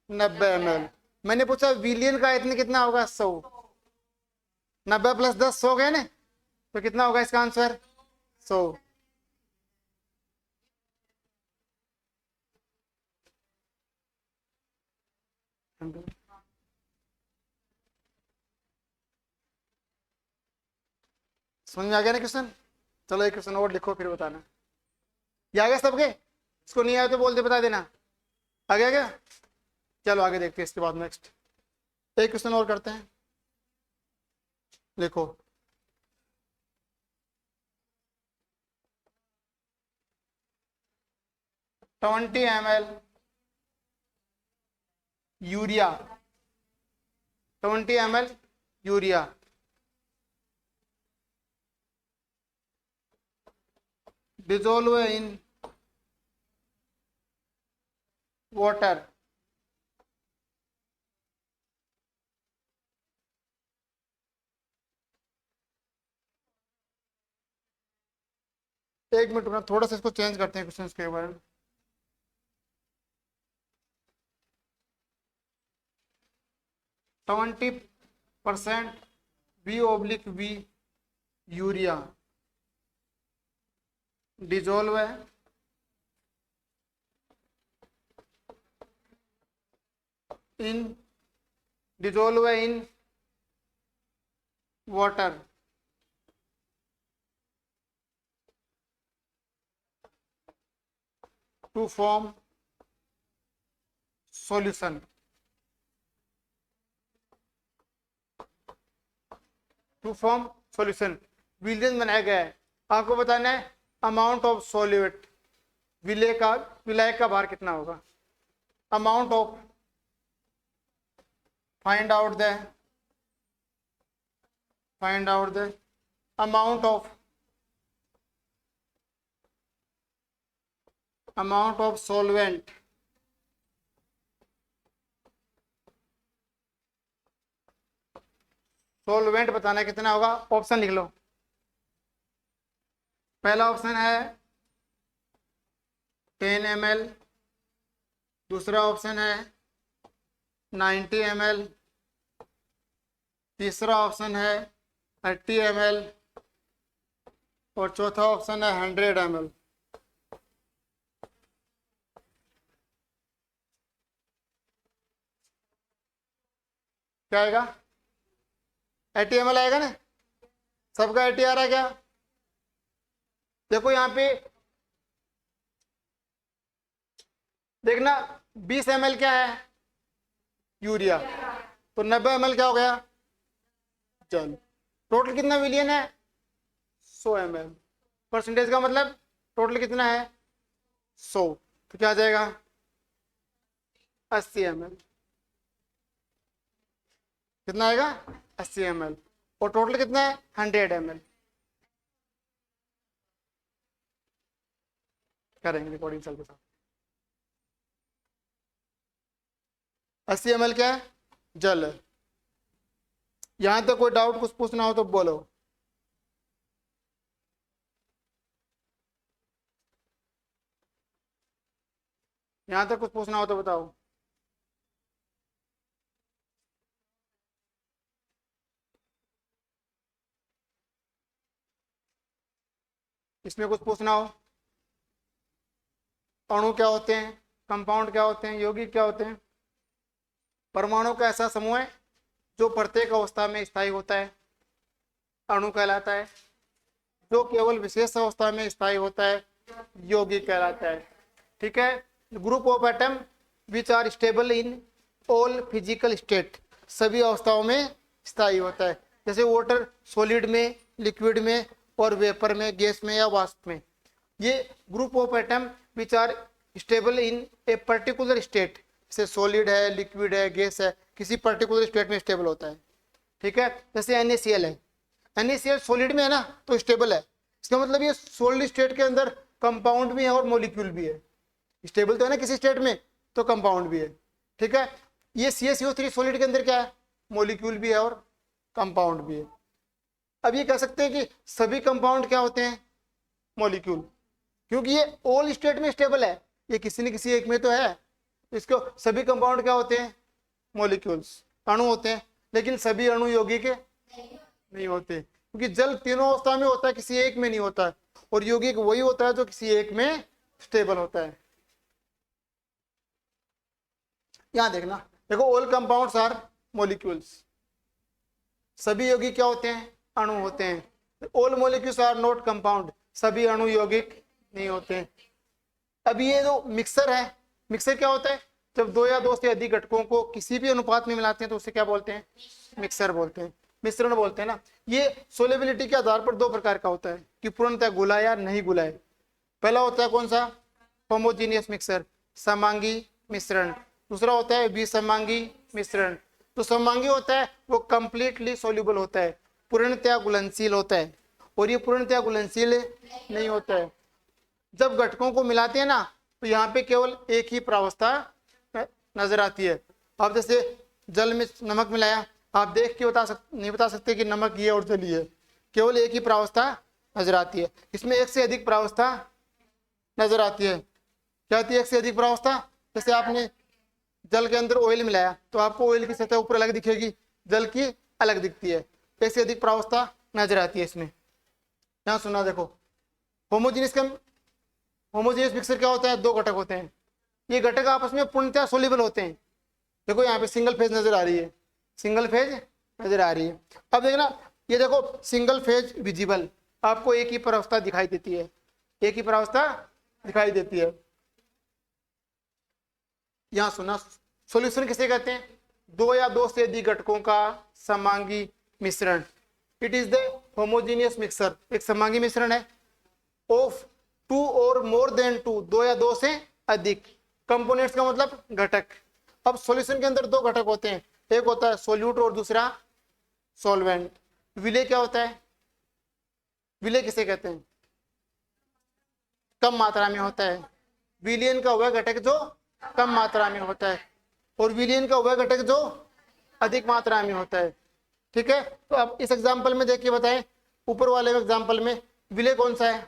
90 ml। मैंने पूछा विलियन का इतने कितना होगा 100। 90 + 10 100 गए ना, तो कितना होगा इसका आंसर 100। समझ में आ गया ना क्वेश्चन? चलो एक क्वेश्चन और लिखो फिर बताना। ये आ गया सबके? इसको नहीं आया तो बोल दे, बता देना। आ गया क्या? चलो आगे देखते हैं इसके बाद नेक्स्ट एक क्वेश्चन और करते हैं। लिखो 20 ml urea, 20 ml urea dissolve in water एक मिनट रुकना, थोड़ा सा इसको चेंज करते हैं क्वेश्चन के बारे में। %20 V/V यूरिया डिजोल्व है in water to form solution. To form solution विलियन बनाया गया है। आपको बताना है अमाउंट ऑफ सॉल्यूट, विलायक का भार कितना होगा। Amount of, find out the amount of solvent बताना है कितना होगा। ऑप्शन लिख लो। पहला ऑप्शन है 10 ml, दूसरा ऑप्शन है 90 ml, तीसरा ऑप्शन है 30 ml और चौथा ऑप्शन है 100 ml। क्या आएगा? 80 ml आएगा ना? सबका 80 आ रहा है क्या? देखो यहाँ पे देखना 20 ml क्या है यूरिया, तो 90 ml क्या हो गया जल। टोटल कितना मिलियन है 100 ml। परसेंटेज का मतलब टोटल कितना है 100, तो क्या आ जाएगा 80 ml। कितना आएगा 80 ml और टोटल कितना है 100 ml। करेंगे रिकॉर्डिंग चल के साथ। 80 ml क्या है जल है। यहां तक कोई डाउट कुछ पूछना हो तो बोलो। यहां तक कुछ पूछना हो तो बताओ। इसमें कुछ पूछना हो। अणु क्या होते हैं, कंपाउंड क्या होते हैं, यौगिक क्या होते हैं। परमाणु का ऐसा समूह है जो प्रत्येक अवस्था में स्थायी होता है, अणु कहलाता है। जो केवल विशेष अवस्था में स्थायी होता है, यौगिक कहलाता है। ठीक है। Group of atom which are stable in all physical state, सभी अवस्थाओं में स्थायी होता है। जैसे वाटर सॉलिड में, लिक्विड में और वेपर में, गैस में या वाष्प में। ये group of atom which are stable in a particular state, जैसे सॉलिड है, लिक्विड है, गैस है, किसी पर्टिकुलर स्टेट में स्टेबल होता है। ठीक है। जैसे NaCl है, NaCl सॉलिड में है ना तो स्टेबल है। इसका मतलब ये सॉलिड स्टेट के अंदर कंपाउंड भी है और मॉलिक्यूल भी है। स्टेबल तो है ना किसी स्टेट में, तो कंपाउंड भी है। ठीक है। ये CaCO3 सॉलिड के अंदर क्या है, मॉलिक्यूल भी है और कंपाउंड भी है। अब ये कह सकते हैं कि सभी कंपाउंड क्या होते हैं, मॉलिक्यूल, क्योंकि ये ऑल स्टेट में स्टेबल है। ये किसी न किसी एक में तो है, इसको सभी कंपाउंड क्या होते हैं? मॉलिक्यूल्स, अणु होते हैं, लेकिन सभी अणु यौगिक नहीं होते, क्योंकि जल तीनों अवस्था में होता है, किसी एक में नहीं होता है, और यौगिक वही होता है जो किसी एक में स्टेबल होता है। यहां देखना, देखो ऑल कंपाउंड्स आर मॉलिक्यूल्स, सभी यौगिक क्या होते हैं? अणु होते हैं। All molecules are not compound, सभी अणु यौगिक नहीं होते हैं। अब ये जो मिक्सर है, मिक्सर क्या होता है? जब दो या दो से अधिक घटकों को किसी भी अनुपात में मिलाते हैं तो उसे क्या बोलते हैं? मिक्सर बोलते हैं, मिश्रण बोलते हैं ना। ये सोलेबिलिटी के आधार पर दो प्रकार का होता है कि पूर्णतः घुला या नहीं घुला है। पहला होता है कौन सा? होमोजीनियस मिक्सर, समांगी मिश्रण। दूसरा होता है विसमांगी मिश्रण। तो समांगी होता है वो कंप्लीटली सोल्यूबल होता है, पूर्णतः घुलनशील होता है, और ये पूर्णतः घुलनशील नहीं होता है। जब घटकों को मिलाते हैं ना तो यहाँ पे केवल एक ही प्रावस्था नजर आती है। आप जैसे जल में नमक मिलाया, आप देख के नहीं बता सकते कि नमक ये और जल ये, केवल एक ही प्रावस्था नजर आती है। इसमें एक से अधिक प्रावस्था नजर आती है। क्या आती है? एक से अधिक प्रावस्था। जैसे आपने जल के अंदर ऑयल मिलाया तो आपको ऑयल की सतह ऊपर अलग दिखेगी, जल की अलग दिखती है। एक से अधिक प्रावस्था नजर आती है इसमें। यहाँ सुना देखो, होमोजीनियस मिक्सर क्या होता है? दो घटक होते हैं, ये घटक आपस में पूर्णतः सोल्यूबल होते हैं। देखो यहाँ पे सिंगल फेज नजर आ रही है, सिंगल फेज नजर आ रही है। अब देखना, ये देखो सिंगल फेज विजिबल, आपको एक ही प्रावस्था दिखाई देती है, एक ही प्रावस्था दिखाई देती है। यहाँ सुना, सॉल्यूशन किसे कहते हैं? दो या दो से अधिक घटकों का समांगी मिश्रण। It is the homogeneous mixer, एक समांगी मिश्रण है। ऑफ टू और मोर देन टू, दो या दो से अधिक। कंपोनेंट्स का मतलब घटक। अब सॉल्यूशन के अंदर दो घटक होते हैं, एक होता है सोल्यूट और दूसरा सॉल्वेंट। विलय क्या होता है? विलय किसे कहते हैं? कम मात्रा में होता है। विलयन का वह घटक जो कम मात्रा में होता है, और विलयन का वह घटक जो अधिक मात्रा में होता है। ठीक है, तो अब इस एग्जांपल में देखिए बताएं, ऊपर वाले एग्जांपल में विलय कौन सा है?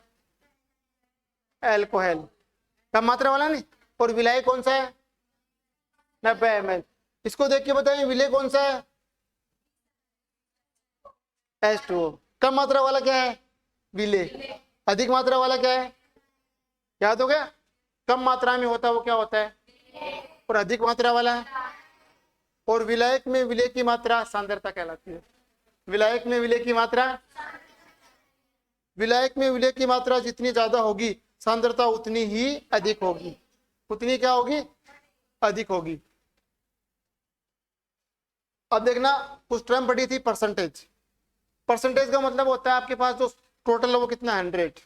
एल्कोहल, कम मात्रा वाला नहीं। और विलाय कौन सा है? 90 ml। इसको देख के बताएं विलय कौन सा है? H2O। कम मात्रा वाला क्या है? विलय। अधिक मात्रा वाला क्या है? याद हो गया? कम मात्रा में होता है वो क्या होता है? और अधिक मात्रा वाला है। और विलायक में विलय की मात्रा सांद्रता कहलाती है। विलायक में विलय की मात्रा, विलायक में विलय की मात्रा जितनी ज्यादा होगी सांद्रता उतनी ही अधिक होगी। उतनी क्या होगी? अधिक होगी। अब देखना, कुछ टर्म पढ़ी थी परसेंटेज। परसेंटेज का मतलब होता है आपके पास जो टोटल है वो कितना है? 100।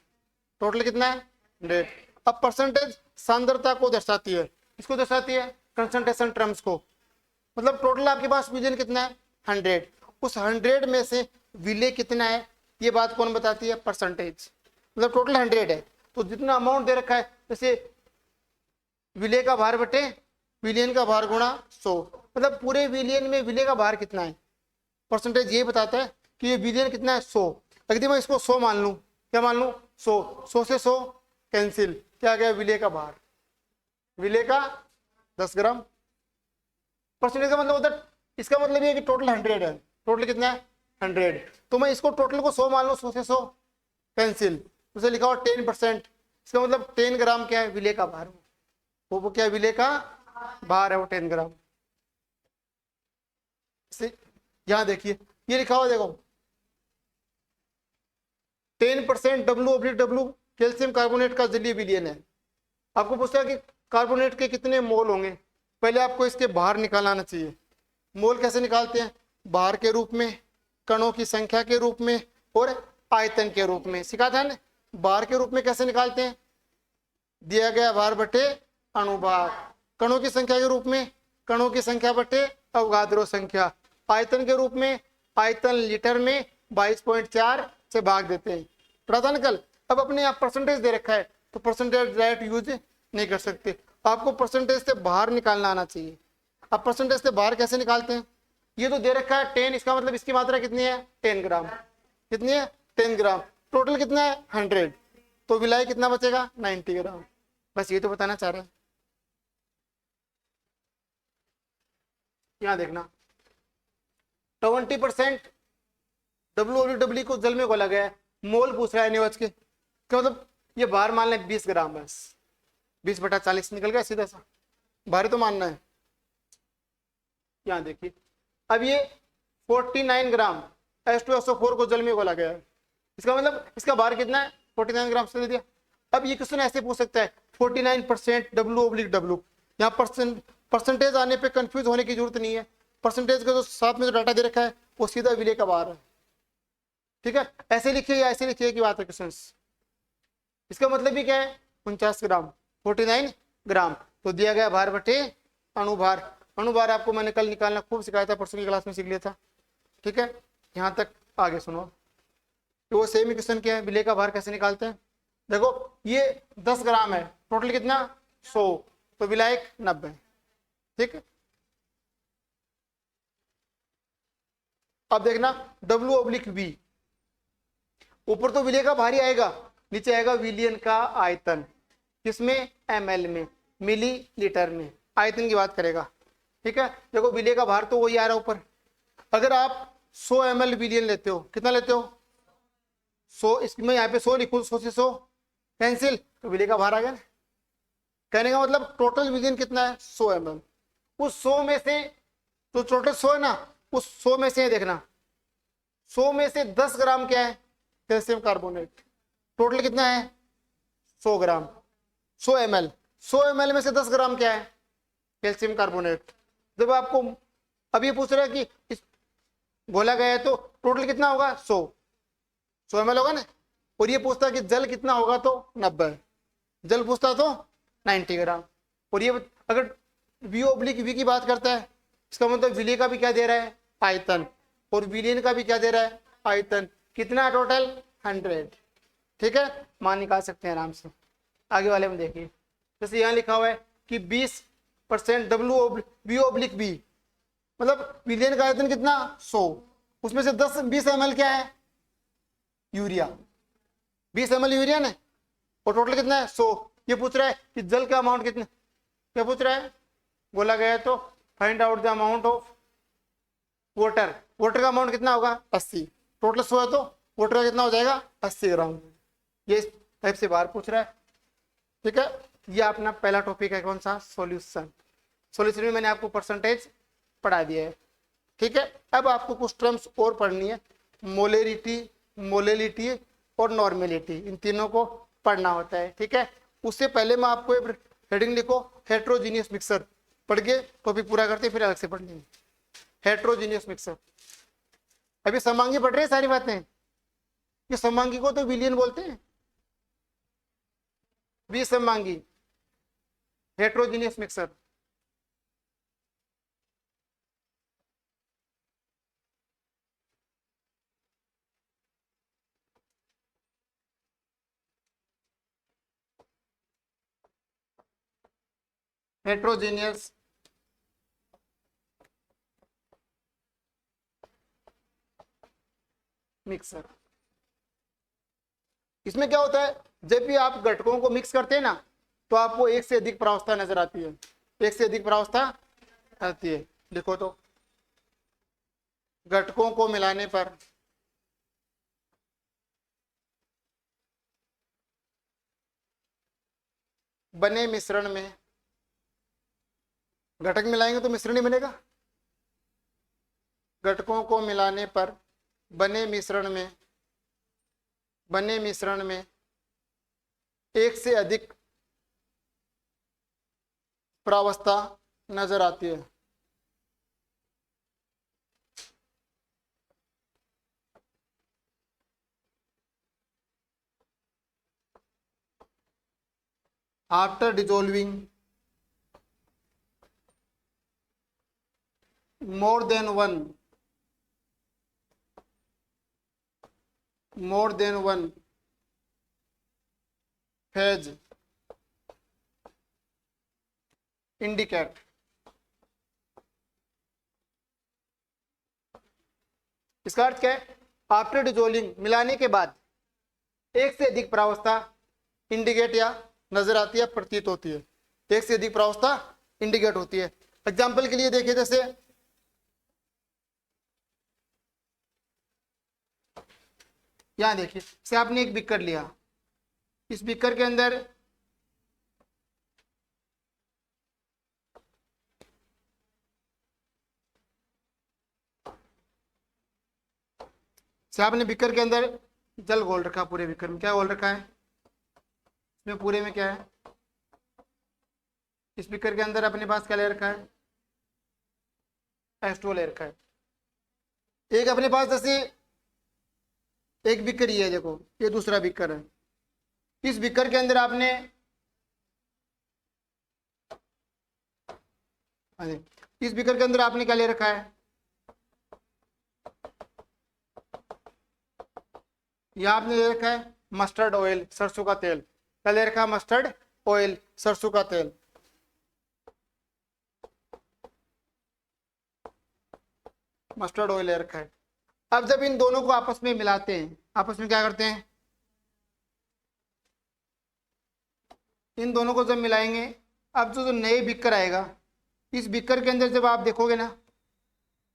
टोटल कितना है? 100। अब परसेंटेज सांद्रता को दर्शाती है, इसको दर्शाती है कंसंट्रेशन टर्म्स को। मतलब टोटल आपके पास विलयन कितना है? 100। उस 100 में से विलय कितना है ये बात कौन बताती है? परसेंटेज। मतलब टोटल 100 है तो जितना अमाउंट दे रखा है, जैसे विलय का भार बटे विलयन का भार गुणा 100, मतलब पूरे विलयन में विलय का भार कितना है? परसेंटेज ये बताता है कि ये विलयन कितना है? 100। अगर मैं इसको 100 मान लूं, क्या मान लूं? 100 से 100 कैंसिल, क्या गया? विलय का भार, विलय का 10 ग्राम। परसेंटेज का मतलब होता है, इसका मतलब ये है कि टोटल 100 है। टोटल कितना है? 100। तो मैं इसको टोटल को 100 मान लूं, 100 से 100 कैंसिल, उसे लिखा हुआ 10%। इसका मतलब 10 ग्राम क्या है? विलय का भार। वो क्या विलय का भार है? वो 10 ग्राम। यहां देखिए ये लिखा हुआ, देखो 10% W/W कैल्शियम कार्बोनेट का जलीय विलयन है। आपको पूछता है कि कार्बोनेट के कितने मोल होंगे, पहले आपको इसके भार निकालना आना चाहिए। मोल कैसे निकालते हैं? भार के रूप में, कणों की संख्या के रूप में और आयतन के रूप में। सिखाता है ना? भार के रूप में कैसे निकालते हैं? दिया गया भार बटे अणुभार। कणों की संख्या के रूप में कणों की संख्या बटे अवगाद्रो संख्या। आयतन के रूप में आयतन लीटर में 22.4 से भाग देते हैं। पढ़ा था ना कल? अब अपने आप परसेंटेज दे रखा है तो परसेंटेज डायरेक्ट यूज नहीं कर सकते, आपको परसेंटेज से बाहर निकालना आना चाहिए। अब परसेंटेज से बाहर कैसे निकालते हैं? ये तो दे रखा है 10, इसका मतलब इसकी मात्रा कितनी है? 10 ग्राम। कितनी है? 10 ग्राम। टोटल कितना है? 100। तो विलाय कितना बचेगा? 90 ग्राम। बस ये तो बताना चाह रहे हैं। यहाँ देखना 20% WOW को जल में घोला गया है, मोल पूछ रहा है NaOH के, क्या मतलब ये बाहर मान लें 20 ग्राम, बस 20/40 निकल गया सीधा सा, भारी तो मानना है। यहाँ देखिए अब ये 49 ग्राम H2SO4 को जल में घोला गया है, इसका मतलब इसका भार कितना है 49 ग्राम से दे दिया। अब ये क्वेश्चन ऐसे पूछ सकता है 49% W/W, यहाँ परसेंटेज आने पे कंफ्यूज होने की जरूरत नहीं है, परसेंटेज का जो साथ में जो डाटा दे रखा है वो सीधा विलेय का भार है, ठीक है। ऐसे लिखिए या ऐसे लिखिए की बात है क्वेश्चन। इसका मतलब भी क्या है 49 ग्राम 49 ग्राम, तो दिया गया भार बटे अणुभार। अणुभार आपको मैंने कल निकालना खूब सिखाया था, परसों की क्लास में सीख लिया था, ठीक है। यहाँ तक आगे सुनो, तो वो सेम क्वेश्चन क्या है, विलेय का भार कैसे निकालते हैं। देखो ये 10 ग्राम है, टोटल कितना 100, तो विलायक 90, ठीक है। अब देखना W/V, ऊपर तो विलेय का भार ही आएगा, नीचे आएगा विलियन का आयतन, किसमें ml में, मिलीलीटर में, आयतन की बात करेगा, ठीक है। देखो विलेय का भार तो वही आ रहा है ऊपर, अगर आप 100 ml विलियन लेते हो, कितना लेते हो 100, इसमें यहाँ पे 100 लिखूं, 100 से 100 कैंसिल, तो विलेय का भार आ गया ना। कहने का मतलब टोटल विलियन कितना है 100 ml, उस 100 में से तो टोटल 100 है ना, उस 100 में से देखना 100 में से 10 ग्राम क्या है कैल्शियम कार्बोनेट, टोटल कितना है 100 ग्राम, 100 ml, 100 ml में से 10 ग्राम क्या है कैल्शियम कार्बोनेट। जब आपको अब ये पूछ रहा है कि इस बोला गया है तो टोटल कितना होगा 100 ml होगा ना, और ये पूछता है कि जल कितना होगा तो 90, जल पूछता तो 90 ग्राम, और ये अगर V/V की बात करता है, इसका मतलब विलेय का भी क्या दे रहा है आयतन, और विलियन का भी क्या दे रहा है आयतन, कितना टोटल 100, ठीक है। मान निकाल सकते हैं आराम से। आगे वाले में देखिए, जैसे यहाँ लिखा हुआ है कि 20% W/V, मतलब विलियन का आयतन कितना 100, उसमें से 20 ml क्या है यूरिया, 20 ml यूरिया ने, और टोटल कितना है 100। ये पूछ रहा है कि जल का अमाउंट कितना, क्या पूछ रहा है, बोला गया है तो find out the amount of water, water का अमाउंट कितना होगा 80, टोटल 100 है तो वाटर का कितना हो जाएगा 80 ग्राम, ये इस टाइप से बाहर पूछ रहा है, ठीक है। ये अपना पहला टॉपिक है, कौन सा सॉल्यूशन। सॉल्यूशन में मैंने आपको परसेंटेज पढ़ा दिया है, ठीक है। अब आपको कुछ टर्म्स और पढ़नी है, मोलेरिटी, मोलेलिटी और नॉर्मेलिटी, इन तीनों को पढ़ना होता है, ठीक है। उससे पहले मैं आपको एक हेडिंग लिखो हेट्रोजीनियस मिक्सर, पढ़ के टॉपिक पूरा करते फिर अलग से पढ़ लेंगे। हेट्रोजीनियस मिक्सर, अभी समांगी पढ़ रहे हैं सारी बातें, ये समांगी को तो विलियन बोलते हैं, विसमांगी, हेट्रोजीनियस मिक्सर। हेट्रोजीनियस मिक्सर, इसमें क्या होता है, जब भी आप घटकों को मिक्स करते हैं ना तो आपको एक से अधिक प्रावस्था नजर आती है, एक से अधिक प्रावस्था आती है। लिखो तो घटकों को मिलाने पर बने मिश्रण में, घटक मिलाएंगे तो मिश्रण ही बनेगा, घटकों को मिलाने पर बने मिश्रण में एक से अधिक प्रावस्था नजर आती है। After dissolving more than one phase indicate इसका अर्थ क्या है, आफ्टर डिसॉल्विंग मिलाने के बाद एक से अधिक प्रावस्था इंडिकेट या नजर आती है, प्रतीत होती है, एक से अधिक प्रावस्था इंडिकेट होती है। एग्जाम्पल के लिए देखिए, जैसे यहाँ देखिए, से आपने एक बीकर लिया, इस बीकर के अंदर से आपने बीकर के अंदर जल घोल रखा, पूरे बीकर में क्या घोल रखा है, इसमें पूरे में क्या है, इस बीकर के अंदर अपने पास क्या ले रखा है, H2O ले रखा है। एक अपने पास जैसे एक बीकर ये है, देखो ये दूसरा बीकर है, इस बीकर के अंदर आपने इस बीकर के अंदर आपने क्या ले रखा है, यहां आपने ले रखा है मस्टर्ड ऑयल, सरसों का तेल। क्या ले रखा है, मस्टर्ड ऑयल, सरसों का तेल। मस्टर्ड ऑयल ले रखा है। अब जब इन दोनों को आपस में मिलाते हैं, आपस में क्या करते हैं, इन दोनों को जब मिलाएंगे, अब जो नए बीकर आएगा, इस बीकर के अंदर जब आप देखोगे ना,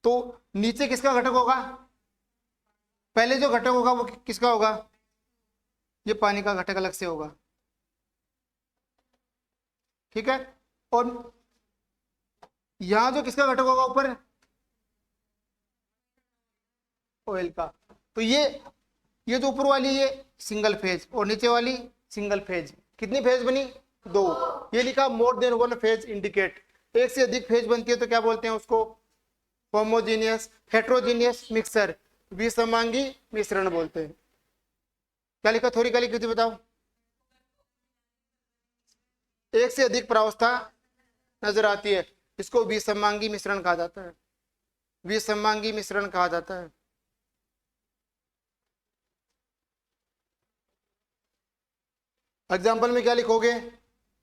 तो नीचे किसका घटक होगा, पहले जो घटक होगा वो किसका होगा, ये पानी का घटक अलग से होगा, ठीक है। और यहां जो किसका घटक होगा ऊपर, ऑयल का। तो ये जो ऊपर वाली ये सिंगल फेज और नीचे वाली सिंगल फेज, कितनी फेज बनी, 2। ये लिखा मोर देन 1 फेज इंडिकेट, एक से अधिक फेज बनती है तो क्या बोलते हैं उसको, होमोजीनियस हेट्रोजीनियस मिक्सर, विसमांगी मिश्रण बोलते हैं। क्या लिखा, थोड़ी क्या लिखी थी बताओ, एक से अधिक प्रावस्था नजर आती है, इसको विसमांगी मिश्रण कहा जाता है, विसमांगी मिश्रण कहा जाता है। एग्जाम्पल में क्या लिखोगे,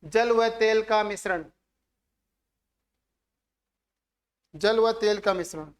जल व तेल का मिश्रण, जल व तेल का मिश्रण।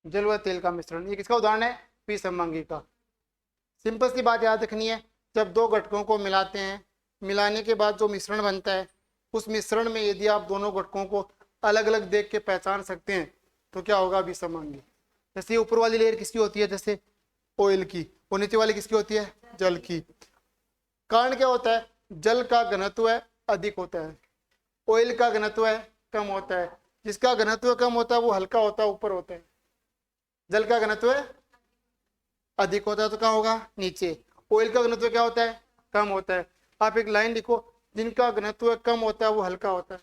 जल व तेल का मिश्रण, ये किसका उदाहरण है, विसमांगी का। सिंपल सी बात याद रखनी है, जब दो घटकों को मिलाते हैं, मिलाने के बाद जो मिश्रण बनता है, उस मिश्रण में यदि आप दोनों घटकों को अलग अलग देख के पहचान सकते हैं तो क्या होगा, विसमांगी। जैसे ऊपर वाली लेयर किसकी होती है, जैसे ऑयल की, और नीचे वाली किसकी होती है, जल की। कारण क्या होता है, जल का घनत्व अधिक होता है, ऑयल का घनत्व कम होता है। जिसका घनत्व कम होता है वो हल्का होता है, ऊपर होता है। जल का घनत्व अधिक होता है तो क्या होगा, नीचे। ऑयल का घनत्व क्या होता है, कम होता है। आप एक लाइन लिखो, जिनका घनत्व कम होता है वो हल्का होता है।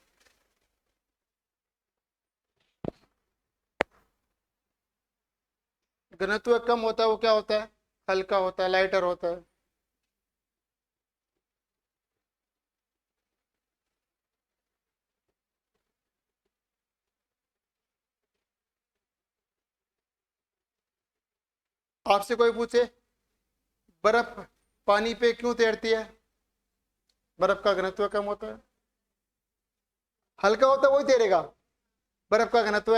घनत्व कम होता है वो क्या होता है, हल्का होता है, लाइटर होता है। आपसे कोई पूछे बर्फ पानी पे क्यों तैरती है, बर्फ का घनत्व कम होता है, हल्का होता है वही तैरेगा। बर्फ का घनत्व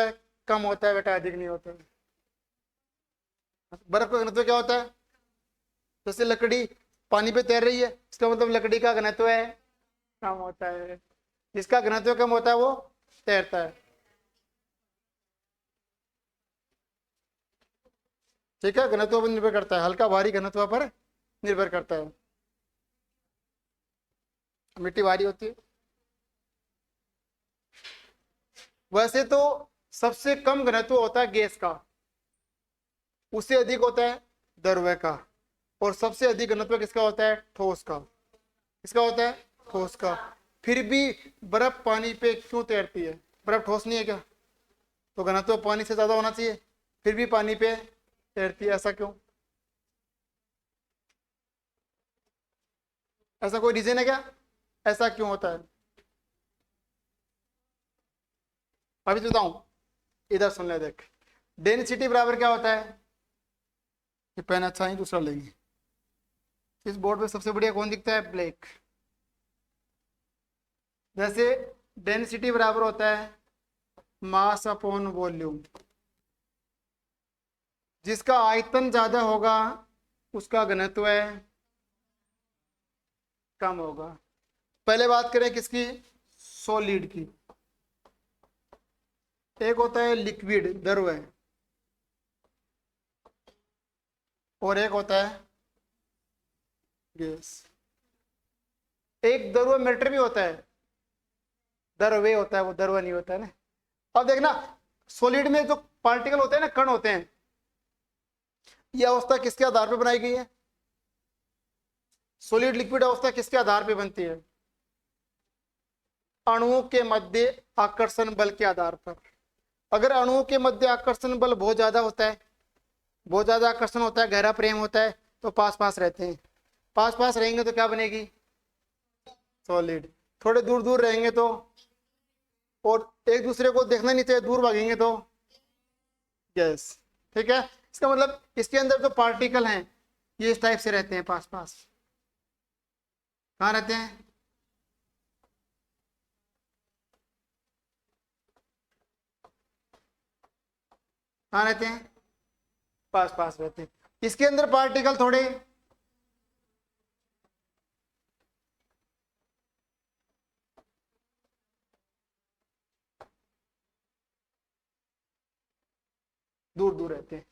कम होता है बेटा, अधिक नहीं होता है। बर्फ का घनत्व क्या होता है, जैसे लकड़ी पानी पे तैर रही है, इसका मतलब लकड़ी का घनत्व कम होता है। जिसका घनत्व कम होता है वो तैरता है, ठीक है। घनत्व पर निर्भर करता है, हल्का भारी घनत्व पर निर्भर करता है। मिट्टी भारी होती है। वैसे तो सबसे कम घनत्व होता है गैस का, उससे अधिक होता है द्रव्य का, और सबसे अधिक घनत्व किसका होता है, ठोस का। किसका होता है, ठोस का। फिर भी बर्फ पानी पे क्यों तैरती है, बर्फ ठोस नहीं है क्या, तो घनत्व पानी से ज्यादा होना चाहिए, फिर भी पानी पे तैरती है, ऐसा क्यों, ऐसा कोई रीजन है क्या, ऐसा क्यों होता है। अभी तो बताऊं, इधर सुन ले देख। डेंसिटी बराबर क्या होता है, ये पेन अच्छा ही दूसरा लेंगे। इस बोर्ड पे सबसे बढ़िया कौन दिखता है, ब्लैक। जैसे डेंसिटी बराबर होता है मास अपॉन वॉल्यूम, जिसका आयतन ज्यादा होगा उसका घनत्व कम होगा। पहले बात करें किसकी, सॉलिड की। एक होता है लिक्विड द्रव और एक होता है गैस। एक द्रव मैटर भी होता है, द्रव्य होता है, वो द्रव नहीं होता है ना। अब देखना सॉलिड में जो पार्टिकल होते हैं ना, कण होते हैं, यह अवस्था किसके आधार पर बनाई गई है, सॉलिड लिक्विड अवस्था किसके आधार पर बनती है, अणुओं के मध्य आकर्षण बल के आधार पर। अगर अणुओं के मध्य आकर्षण बल बहुत ज्यादा होता है, बहुत ज्यादा आकर्षण होता है, गहरा प्रेम होता है, तो पास पास रहते हैं। पास पास रहेंगे तो क्या बनेगी, सॉलिड। थोड़े दूर दूर रहेंगे तो, और एक दूसरे को देखना नहीं चाहिए, दूर भागेंगे तो गैस। ठीक है, इसका मतलब इसके अंदर जो पार्टिकल हैं ये इस टाइप से रहते हैं, पास पास। कहाँ रहते हैं, कहाँ रहते हैं, पास पास रहते हैं। इसके अंदर पार्टिकल थोड़े दूर दूर रहते हैं।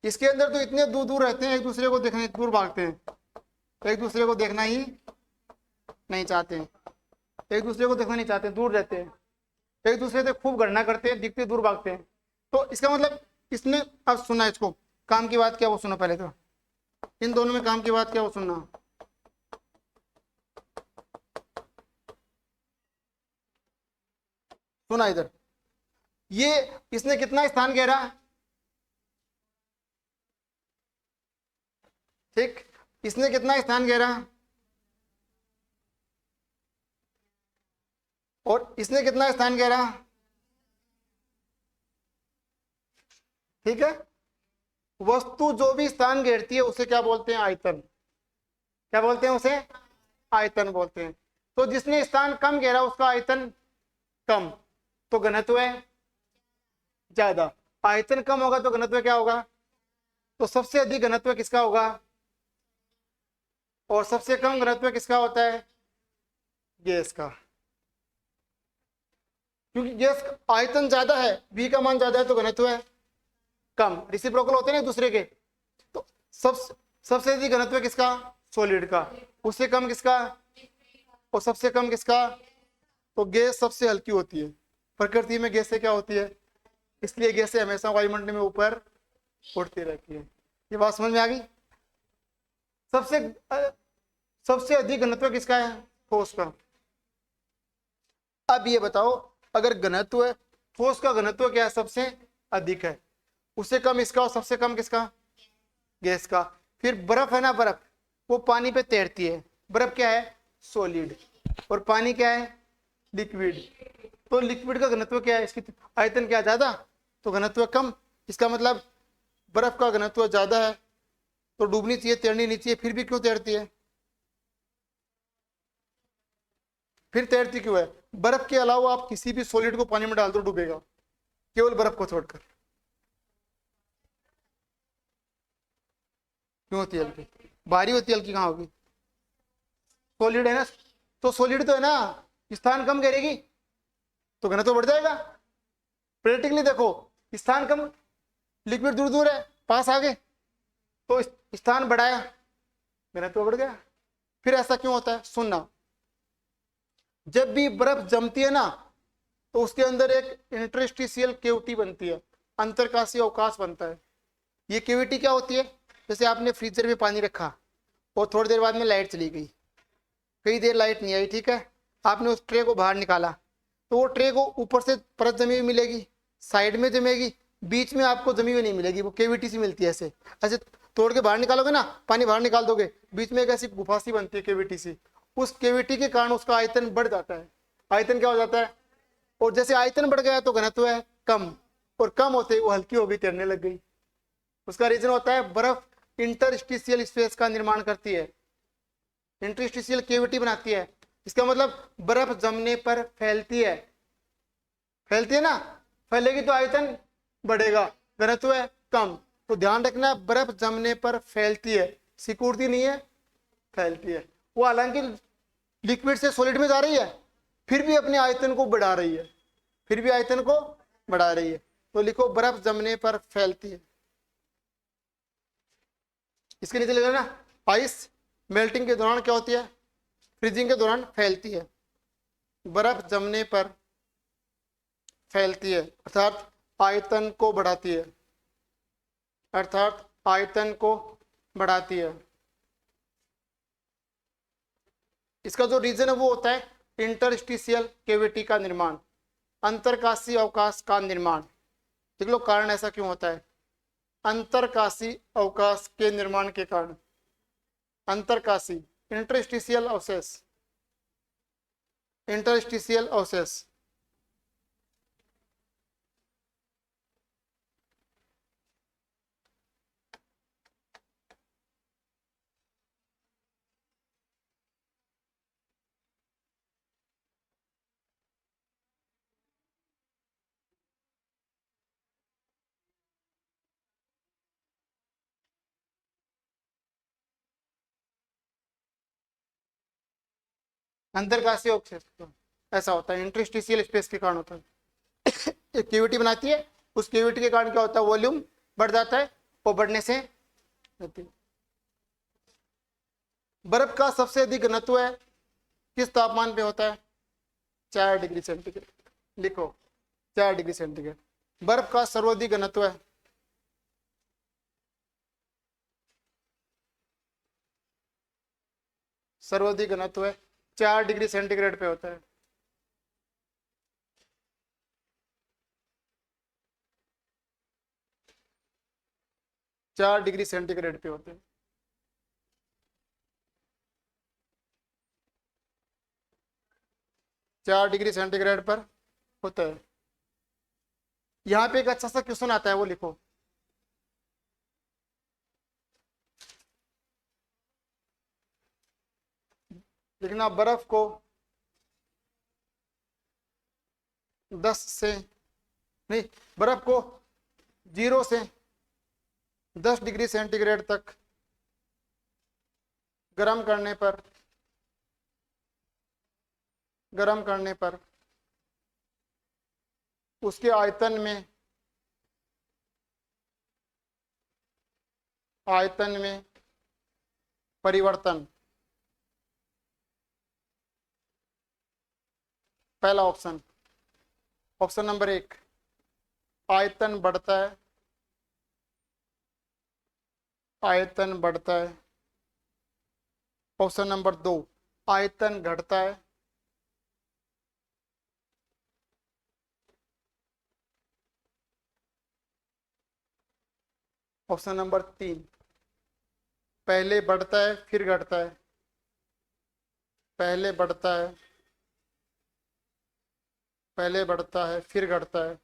इसके अंदर तो इतने दूर दूर रहते हैं, एक दूसरे को देखने दूर भागते हैं, एक दूसरे को देखना ही नहीं चाहते हैं, एक दूसरे को देखना नहीं चाहते, दूर रहते हैं, एक दूसरे से खूब गणना करते हैं, दिखते दूर भागते हैं। तो इसका मतलब इसने, अब सुना इसको, काम की बात क्या वो सुनो पहले तो, इन दोनों में काम की बात क्या वो सुनना। सुना इधर, ये इसने कितना स्थान घेरा, ठीक, इसने कितना स्थान घेरा और इसने कितना स्थान घेरा, ठीक है। वस्तु जो भी स्थान घेरती है उसे क्या बोलते हैं, आयतन। क्या बोलते हैं उसे, आयतन बोलते हैं। तो जिसने स्थान कम घेरा उसका आयतन कम, तो घनत्व ज्यादा। आयतन कम होगा तो घनत्व क्या होगा, तो सबसे अधिक घनत्व किसका होगा, और सबसे कम घनत्व किसका होता है, गैस का। क्योंकि गैस आयतन ज्यादा है, V का मान ज्यादा है तो घनत्व है कम, रिसिप्रोकल होते हैं ना दूसरे के। तो सबसे अधिक घनत्व किसका, सॉलिड का, उससे कम किसका, और सबसे कम किसका। तो गैस सबसे हल्की होती है, प्रकृति में गैसें क्या होती है, इसलिए गैसें हमेशा वायुमंडल में ऊपर उठती रहती है। ये बात समझ में आ गई। सबसे अधिक घनत्व किसका है, ठोस का। अब ये बताओ, अगर घनत्व है, ठोस का घनत्व क्या है, सबसे अधिक है, उससे कम इसका और सबसे कम किसका, गैस का। फिर बर्फ है ना, बर्फ वो पानी पे तैरती है, बर्फ क्या है, सॉलिड, और पानी क्या है, लिक्विड। तो लिक्विड का घनत्व क्या है, इसकी आयतन क्या ज्यादा तो घनत्व कम। इसका मतलब बर्फ का घनत्व ज्यादा है तो डूबनी चाहिए, तैरनी नहीं चाहिए, फिर भी क्यों तैरती है, फिर तैरती क्यों है। बर्फ के अलावा आप किसी भी सॉलिड को पानी में डाल दो डूबेगा, केवल बर्फ को छोड़कर। क्यों होती है हल्की, भारी होती है, हल्की कहाँ होगी, सॉलिड है ना। तो सॉलिड तो है ना, स्थान कम करेगी तो घनत्व बढ़ जाएगा। प्रैक्टिकली देखो, स्थान कम, लिक्विड दूर दूर है, पास आ गए तो स्थान बढ़ाया, घनत्व बढ़ गया। फिर ऐसा क्यों होता है, सुनना, जब भी बर्फ जमती है ना तो उसके अंदर एक इंटरस्टिशियल कैविटी बनती है, अंतरकाशीय अवकाश बनता है। ये कैविटी क्या होती है, जैसे आपने फ्रीजर में पानी रखा और थोड़ी देर बाद में लाइट चली गई, कई देर लाइट नहीं आई, ठीक है, आपने उस ट्रे को बाहर निकाला तो वो ट्रे को ऊपर से परत जमी हुई मिलेगी, साइड में जमेगी, बीच में आपको जमी हुई नहीं मिलेगी, वो कैविटी सी मिलती है। ऐसे ऐसे तोड़ के बाहर निकालोगे ना, पानी बाहर निकाल दोगे, बीच में एक ऐसी गुफा सी बनती है, कैविटी सी, उस कैविटी के कारण उसका आयतन बढ़ जाता है। आयतन क्या हो जाता है, और जैसे आयतन बढ़ गया तो घनत्व है कम, और कम होते वो हल्की हो गई, तैरने लग गई। उसका रीजन होता है बर्फ इंटरस्टिशियल स्पेस का निर्माण करती है, इंटरस्टिशियल कैविटी बनाती है, इसका मतलब बर्फ जमने पर फैलती है, फैलती है ना, फैलेगी तो आयतन बढ़ेगा, घनत्व है कम। तो ध्यान रखना, बर्फ जमने पर फैलती है, सिकुड़ती नहीं है, फैलती है। वो हालांकि लिक्विड से सॉलिड में जा रही है, फिर भी अपने आयतन को बढ़ा रही है, फिर भी आयतन को बढ़ा रही है। तो लिखो बर्फ जमने पर फैलती है। इसके नीचे लिखा ना, आइस मेल्टिंग के दौरान क्या होती है, फ्रीजिंग के दौरान फैलती है, बर्फ जमने पर फैलती है, अर्थात आयतन को बढ़ाती है, अर्थात आयतन को बढ़ाती है। इसका जो रीजन है वो होता है इंटरस्टिशियल कैविटी का निर्माण, अंतरकाशी अवकाश का निर्माण। देख लो कारण ऐसा क्यों होता है, अंतरकाशी अवकाश के निर्माण के कारण, अंतरकाशी इंटरस्टिशियल अवशेष, इंटरस्टिशियल अवशेष। अंतरकाशीय अवशेष ऐसा होता है, इंटरस्टिशियल स्पेस के कारण होता है। एक कैविटी बनाती है, उस कैविटी के कारण क्या होता है, वॉल्यूम बढ़ जाता है, और बढ़ने से बर्फ का सबसे अधिक घनत्व है किस तापमान पे होता है, 4 डिग्री सेंटीग्रेड। लिखो 4 डिग्री सेंटीग्रेड बर्फ का सर्वाधिक घनत्व है। सर्वाधिक घनत्व है 4 डिग्री सेंटीग्रेड पे होता है। चार डिग्री सेंटीग्रेड पे होते हैं। 4 डिग्री सेंटीग्रेड पर होता है। यहाँ पे एक अच्छा सा क्वेश्चन आता है, वो लिखो। लिखना बर्फ को 10 से नहीं, बर्फ को 0 से 10 डिग्री सेंटीग्रेड तक गर्म करने पर उसके आयतन में परिवर्तन। पहला ऑप्शन, ऑप्शन नंबर 1, आयतन बढ़ता है, आयतन बढ़ता है। ऑप्शन नंबर 2, आयतन घटता है। ऑप्शन नंबर 3, पहले बढ़ता है फिर घटता है, पहले बढ़ता है, पहले बढ़ता है फिर घटता है।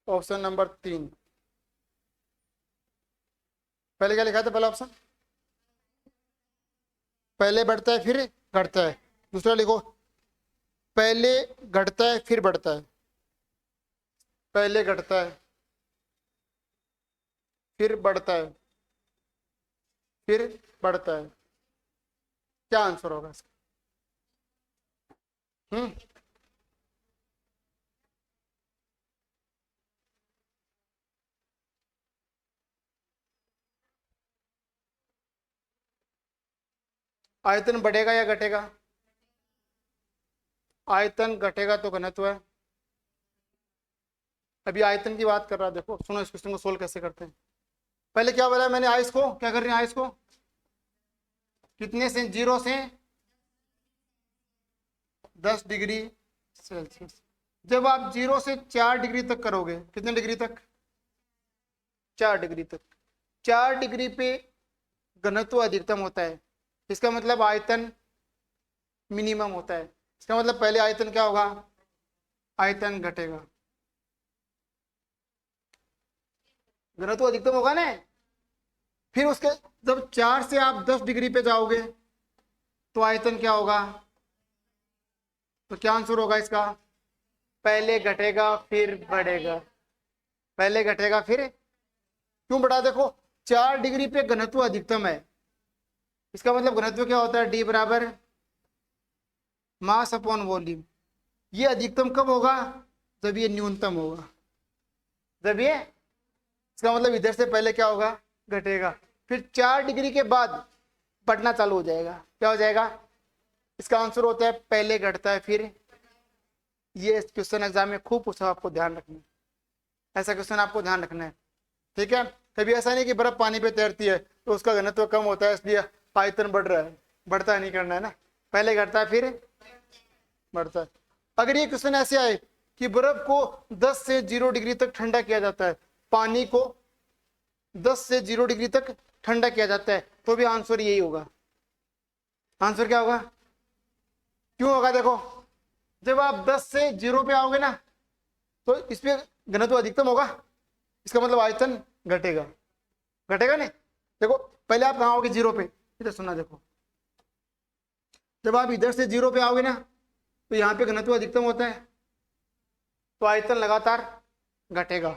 ऑप्शन नंबर 3, पहले क्या लिखा था, पहला ऑप्शन पहले बढ़ता है फिर घटता है। दूसरा लिखो पहले घटता है फिर बढ़ता है, पहले घटता है फिर बढ़ता है, फिर बढ़ता है। क्या आंसर होगा इसका? आयतन बढ़ेगा या घटेगा? आयतन घटेगा तो घनत्व है। अभी आयतन की बात कर रहा है, देखो सुनो इस क्वेश्चन को सोल्व कैसे करते हैं। पहले क्या बोला मैंने, आइस को क्या कर रहे हैं, आइस को कितने से, 0 से 10 डिग्री सेल्सियस। जब आप 0 से 4 डिग्री तक करोगे, कितने डिग्री तक, 4 डिग्री तक, 4 डिग्री पे घनत्व अधिकतम होता है। इसका मतलब आयतन मिनिमम होता है। इसका मतलब पहले आयतन क्या होगा, आयतन घटेगा, घनत्व अधिकतम होगा ना। फिर उसके जब 4 से आप 10 डिग्री पे जाओगे तो आयतन क्या होगा? तो क्या आंसर होगा इसका? पहले घटेगा फिर बढ़ेगा, पहले घटेगा फिर क्यों बढ़ा? देखो 4 डिग्री पे घनत्व अधिकतम है, इसका मतलब घनत्व क्या होता है? डी बराबर मास अपॉन वॉल्यूम। ये अधिकतम कब होगा? जब ये न्यूनतम होगा, जब ये, इसका मतलब इधर से पहले क्या होगा? घटेगा, फिर 4 डिग्री के बाद बढ़ना चालू हो जाएगा। क्या हो जाएगा? इसका आंसर होता है पहले घटता है फिर। ये क्वेश्चन एग्जाम में खूब पूछा, आपको ध्यान रखना है, ऐसा क्वेश्चन आपको ध्यान रखना है, ठीक है। कभी ऐसा नहीं कि बर्फ पानी पे तैरती है तो उसका घनत्व कम होता है इसलिए आयतन बढ़ रहा है, बढ़ता नहीं करना है ना, पहले घटता है फिर बढ़ता है। अगर ये क्वेश्चन ऐसे आए कि बर्फ को 10 से 0 डिग्री तक ठंडा किया जाता है, पानी को 10 से 0 डिग्री तक ठंडा किया जाता है, तो भी आंसर यही होगा। आंसर क्या होगा? क्यों होगा? देखो जब आप 10 से 0 पे आओगे ना तो इस पे घनत्व अधिकतम होगा, इसका मतलब आयतन घटेगा, घटेगा नहीं। देखो पहले आप कहाँ आओगे? 0 पे, इधर सुनना, देखो जब आप इधर से 0 पे आओगे ना तो यहाँ पे घनत्व अधिकतम होता है, तो आयतन लगातार घटेगा,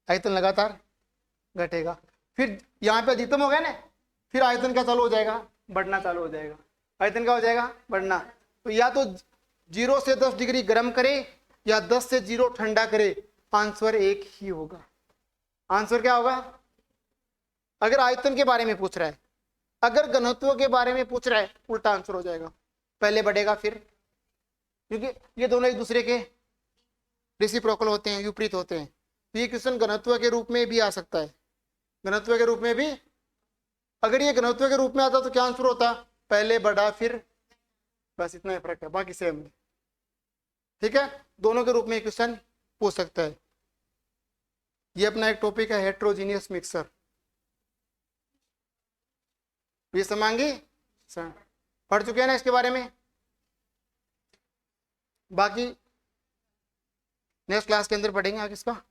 आयतन लगातार घटेगा। फिर यहाँ पे अधिकतम हो गया ना, फिर आयतन क्या चालू हो जाएगा? बढ़ना चालू हो जाएगा। आयतन क्या हो जाएगा? बढ़ना। तो या तो 0 से 10 डिग्री गर्म करे या 10 से 0 ठंडा करे, आंसर एक ही होगा। आंसर क्या होगा? अगर आयतन के बारे में पूछ रहा है, अगर घनत्व के बारे में पूछ रहा है, उल्टा आंसर हो जाएगा, पहले बढ़ेगा फिर, क्योंकि ये दोनों एक दूसरे के रेसिप्रोकल होते हैं, विपरीत होते हैं। तो ये क्वेश्चन घनत्व के रूप में भी आ सकता है, घनत्व के रूप में भी। अगर ये घनत्व के रूप में आता तो क्या आंसर होता? पहले बढ़ा फिर, बस इतना ही फर्क है, बाकी सेम है, ठीक है। दोनों के रूप में क्वेश्चन पूछ सकता है। ये अपना एक टॉपिक है हेट्रोजीनियस मिक्सर, ये समांगी पढ़ चुके हैं ना इसके बारे में। बाकी नेक्स्ट क्लास के अंदर पढ़ेंगे आगे इसका।